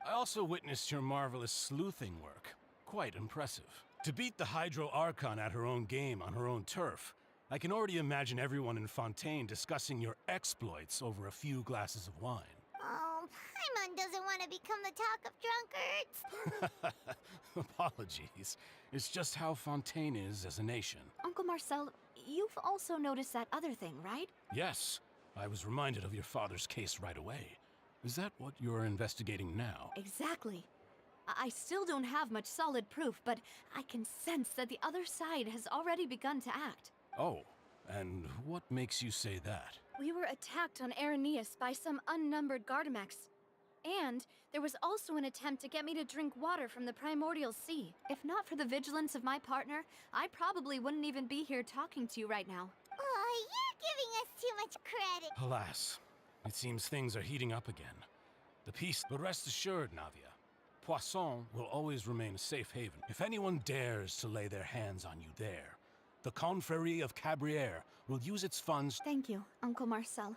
[SPEAKER 9] I also witnessed your marvelous sleuthing work. Quite impressive. To beat the Hydro Archon at her own game on her own turf, I can already imagine everyone in Fontaine discussing your exploits over a few glasses of wine.
[SPEAKER 4] Oh, Paimon doesn't want to become the talk of drunkards.
[SPEAKER 9] Apologies. It's just how Fontaine is as a nation.
[SPEAKER 6] Uncle Marcel, you've also noticed that other thing, right?
[SPEAKER 9] Yes, I was reminded of your father's case right away. Is that what you're investigating now?
[SPEAKER 6] Exactly. I still don't have much solid proof, but I can sense that the other side has already begun to act.
[SPEAKER 9] Oh, and what makes you say that?
[SPEAKER 1] We were attacked on Araneus by some unnumbered Gardamex. And there was also an attempt to get me to drink water from the primordial sea.
[SPEAKER 6] If not for the vigilance of my partner, I probably wouldn't even be here talking to you right now.
[SPEAKER 4] Oh, you're giving us too much credit.
[SPEAKER 9] Alas, it seems things are heating up again. The peace, but rest assured, Navia, Poisson will always remain a safe haven. If anyone dares to lay their hands on you there, the Confrérie of Cabrières will use its funds.
[SPEAKER 6] Thank you, Uncle Marcel.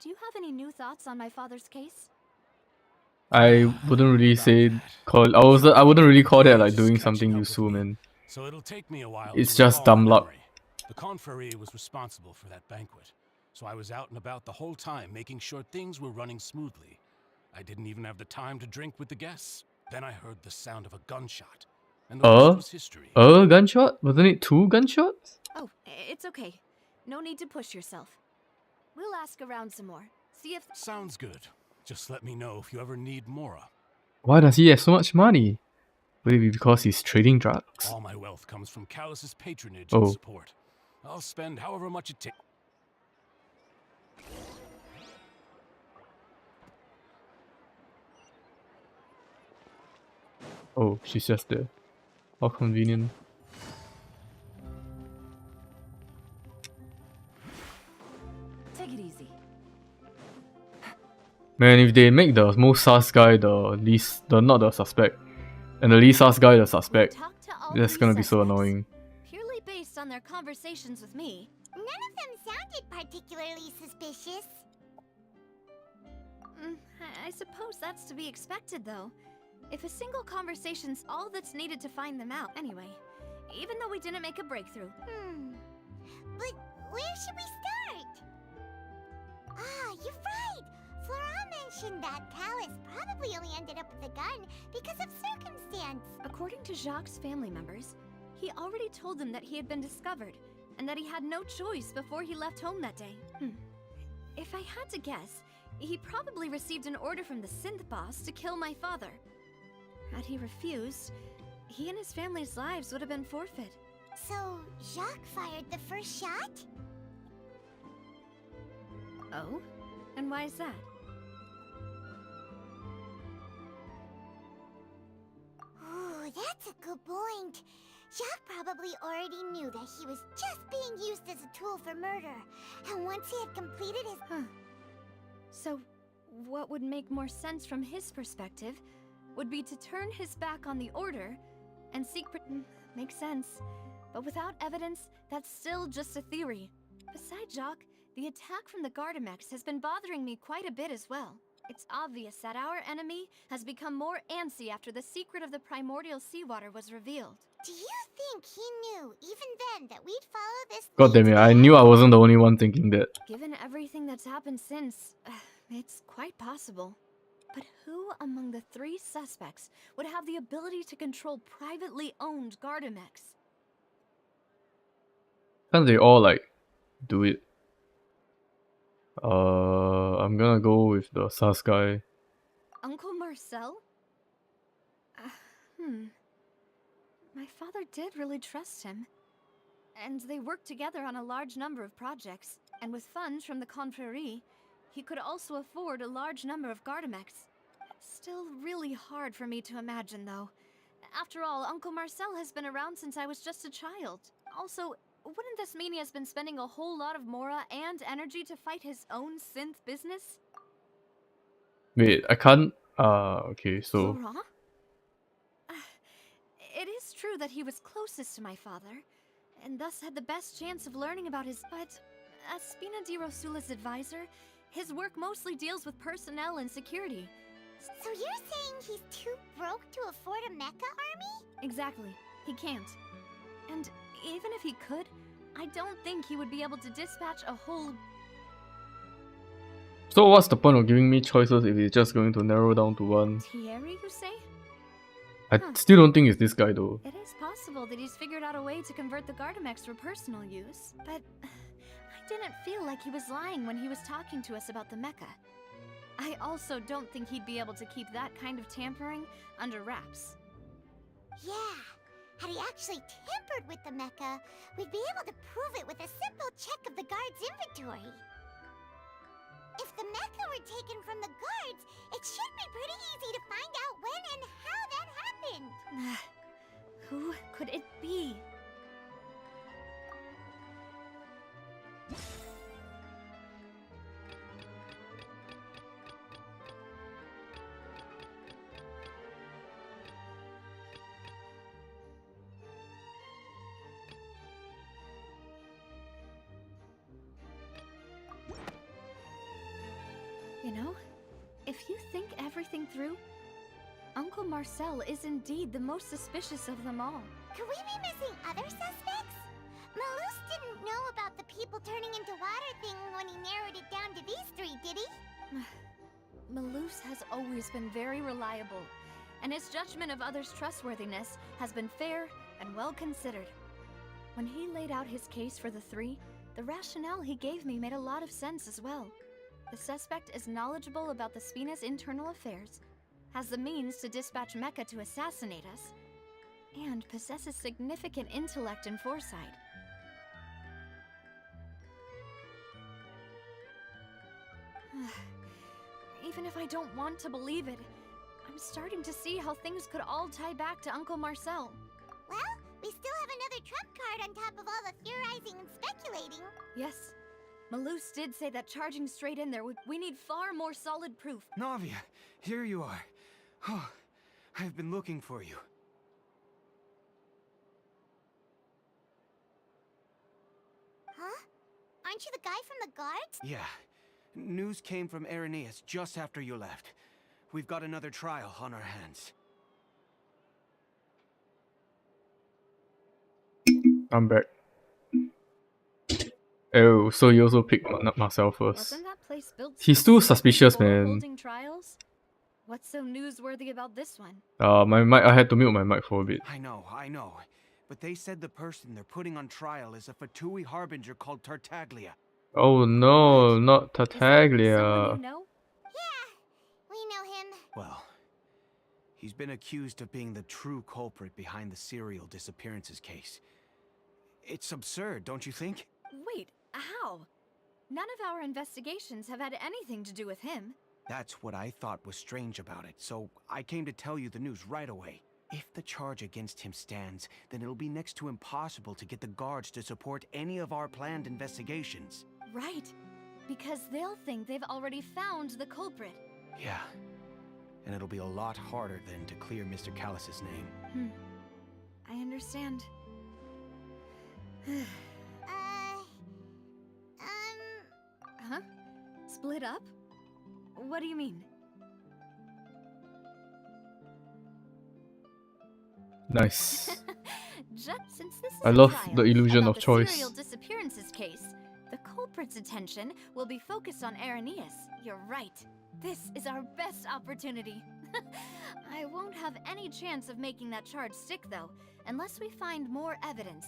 [SPEAKER 6] Do you have any new thoughts on my father's case?
[SPEAKER 2] I wouldn't really say I wouldn't really call that like doing something useful, man.
[SPEAKER 9] So it'll take me a while.
[SPEAKER 2] It's
[SPEAKER 9] to
[SPEAKER 2] just
[SPEAKER 9] recall
[SPEAKER 2] dumb
[SPEAKER 9] my
[SPEAKER 2] luck.
[SPEAKER 9] memory. The Confrérie was responsible for that banquet, so I was out and about the whole time making sure things were running smoothly. I didn't even have the time to drink with the guests. Then I heard the sound of a gunshot, and the rest was history.
[SPEAKER 2] A gunshot? Wasn't it 2 gunshots?
[SPEAKER 6] Oh, it's okay. No need to push yourself. We'll ask around some more. See if...
[SPEAKER 9] Sounds good. Just let me know if you ever need Mora.
[SPEAKER 2] Why does he have so much money? Would it be because he's trading drugs?
[SPEAKER 9] All my wealth comes from Callus's patronage
[SPEAKER 2] Oh.
[SPEAKER 9] and support. I'll spend however much it takes.
[SPEAKER 2] Oh, she's just there. How convenient.
[SPEAKER 6] Take it easy.
[SPEAKER 2] Man, if they make the most sus guy not the suspect, and the least sus guy the suspect,
[SPEAKER 6] Talk to all
[SPEAKER 2] that's
[SPEAKER 6] three
[SPEAKER 2] gonna be so
[SPEAKER 6] suspects.
[SPEAKER 2] annoying.
[SPEAKER 6] Purely based on their conversations with me,
[SPEAKER 4] None of them sounded particularly suspicious.
[SPEAKER 6] I suppose that's to be expected, though. If a single conversation's all that's needed to find them out, anyway. Even though we didn't make a breakthrough.
[SPEAKER 4] But where should we start? Ah, you're right! Flora mentioned that Callus probably only ended up with a gun because of circumstance.
[SPEAKER 6] According to Jacques' family members, he already told them that he had been discovered, and that he had no choice before he left home that day. If I had to guess, he probably received an order from the synth boss to kill my father. Had he refused, he and his family's lives would have been forfeit.
[SPEAKER 4] So, Jacques fired the first shot?
[SPEAKER 6] Oh? And why is that?
[SPEAKER 4] Ooh, that's a good point. Jacques probably already knew that he was just being used as a tool for murder. And once he had completed his...
[SPEAKER 6] So, what would make more sense from his perspective would be to turn his back on the order and seek... Makes sense. But without evidence, that's still just a theory. Besides Jacques, the attack from the Gardamex has been bothering me quite a bit as well. It's obvious that our enemy has become more antsy after the secret of the primordial seawater was revealed.
[SPEAKER 4] Do you think he knew, even then, that we'd follow this...
[SPEAKER 2] God damn it, I knew I wasn't the only one thinking that.
[SPEAKER 6] Given everything that's happened since, it's quite possible. But who among the three suspects would have the ability to control privately owned Gardamex?
[SPEAKER 2] Can't they all, like, do it? I'm gonna go with the sus guy.
[SPEAKER 6] Uncle Marcel? My father did really trust him. And they worked together on a large number of projects. And with funds from the Confrérie, he could also afford a large number of Gardamex. Still really hard for me to imagine, though. After all, Uncle Marcel has been around since I was just a child. Also, wouldn't this mean he has been spending a whole lot of mora and energy to fight his own synth business?
[SPEAKER 2] Wait, I can't... okay, so...
[SPEAKER 6] Florent? It is true that he was closest to my father, and thus had the best chance of learning about his... But, as Spina di Rosula's advisor, his work mostly deals with personnel and security.
[SPEAKER 4] So you're saying he's too broke to afford a mecha army?
[SPEAKER 6] Exactly. He can't. And even if he could, I don't think he would be able to dispatch a whole...
[SPEAKER 2] So what's the point of giving me choices if it's just going to narrow down to one?
[SPEAKER 6] Thierry, you say?
[SPEAKER 2] I still don't think it's this guy though.
[SPEAKER 6] It is possible that he's figured out a way to convert the Gardamex for personal use, but I didn't feel like he was lying when he was talking to us about the mecha. I also don't think he'd be able to keep that kind of tampering under wraps.
[SPEAKER 4] Yeah, had he actually tampered with the mecha, we'd be able to prove it with a simple check of the guard's inventory. If the mecha were taken from the guards, it should be pretty easy to find out when and how that happened.
[SPEAKER 6] Who could it be? You know, if you think everything through, Uncle Marcel is indeed the most suspicious of them all.
[SPEAKER 4] Could we be missing other suspects? Malus didn't know about the people turning into water thing when he narrowed it down to these three, did he?
[SPEAKER 6] Malus has always been very reliable, and his judgment of others' trustworthiness has been fair and well considered. When he laid out his case for the three, the rationale he gave me made a lot of sense as well. The suspect is knowledgeable about the Spina's internal affairs, has the means to dispatch Mecha to assassinate us, and possesses significant intellect and foresight. Even if I don't want to believe it, I'm starting to see how things could all tie back to Uncle Marcel.
[SPEAKER 4] Well, we still have another trump card on top of all the theorizing and speculating.
[SPEAKER 6] Yes. Malus did say that charging straight in there we need far more solid proof.
[SPEAKER 8] Navia, here you are. Oh, I've been looking for you.
[SPEAKER 4] Huh? Aren't you the guy from the guards?
[SPEAKER 8] Yeah. News came from Irenaeus just after you left. We've got another trial on our hands.
[SPEAKER 2] I'm back. Oh, so you also picked Marcel first.
[SPEAKER 6] Wasn't that place built
[SPEAKER 2] He's too
[SPEAKER 6] specifically
[SPEAKER 2] suspicious,
[SPEAKER 6] for
[SPEAKER 2] man.
[SPEAKER 6] holding trials? What's so newsworthy about this one?
[SPEAKER 2] My mic. I had to mute my mic for a bit.
[SPEAKER 8] I know. But they said the person they're putting on trial is a Fatui harbinger called Tartaglia.
[SPEAKER 2] Oh no, not
[SPEAKER 6] Is that someone
[SPEAKER 2] Tartaglia.
[SPEAKER 6] you know?
[SPEAKER 4] Yeah, we know him.
[SPEAKER 8] Well, he's been accused of being the true culprit behind the serial disappearances case. It's absurd, don't you think?
[SPEAKER 6] Wait, how? None of our investigations have had anything to do with him.
[SPEAKER 8] That's what I thought was strange about it, so I came to tell you the news right away. If the charge against him stands, then it'll be next to impossible to get the guards to support any of our planned investigations.
[SPEAKER 6] Right, because they'll think they've already found the culprit.
[SPEAKER 8] Yeah, and it'll be a lot harder then to clear Mr. Callus's name.
[SPEAKER 6] I understand. Huh? Split up? What do you mean?
[SPEAKER 2] Nice.
[SPEAKER 6] Just since this is
[SPEAKER 2] I
[SPEAKER 6] a
[SPEAKER 2] love
[SPEAKER 6] trial
[SPEAKER 2] the illusion
[SPEAKER 6] about
[SPEAKER 2] of
[SPEAKER 6] the
[SPEAKER 2] choice.
[SPEAKER 6] serial disappearances case, the culprit's attention will be focused on Irenaeus. You're right. This is our best opportunity. I won't have any chance of making that charge stick, though, unless we find more evidence.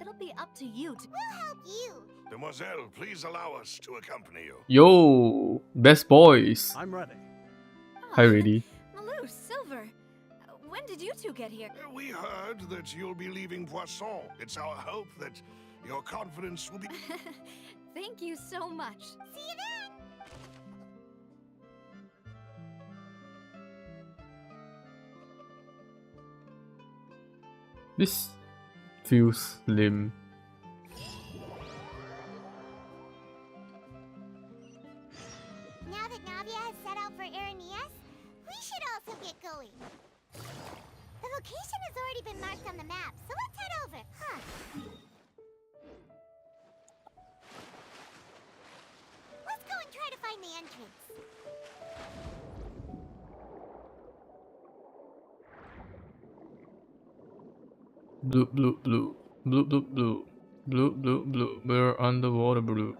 [SPEAKER 6] It'll be up to you to—
[SPEAKER 4] We'll help you.
[SPEAKER 5] Demoiselle, please allow us to accompany you.
[SPEAKER 2] Yo, best boys.
[SPEAKER 10] I'm ready.
[SPEAKER 2] Hi, Ready.
[SPEAKER 6] Malou, Silver, when did you two get here?
[SPEAKER 5] We heard that you'll be leaving Poisson. It's our hope that your confidence will be...
[SPEAKER 6] Thank you so much.
[SPEAKER 4] See you then.
[SPEAKER 2] This feels lame.
[SPEAKER 4] Now that Navia has set out for Irenaeus, we should also get going. The location has already been marked on the map, so let's head over. Huh. Let's go and try to find the entrance.
[SPEAKER 2] Bloop bloop bloop. Bloop bloop bloop. Bloop bloop bloop. We're underwater bloop.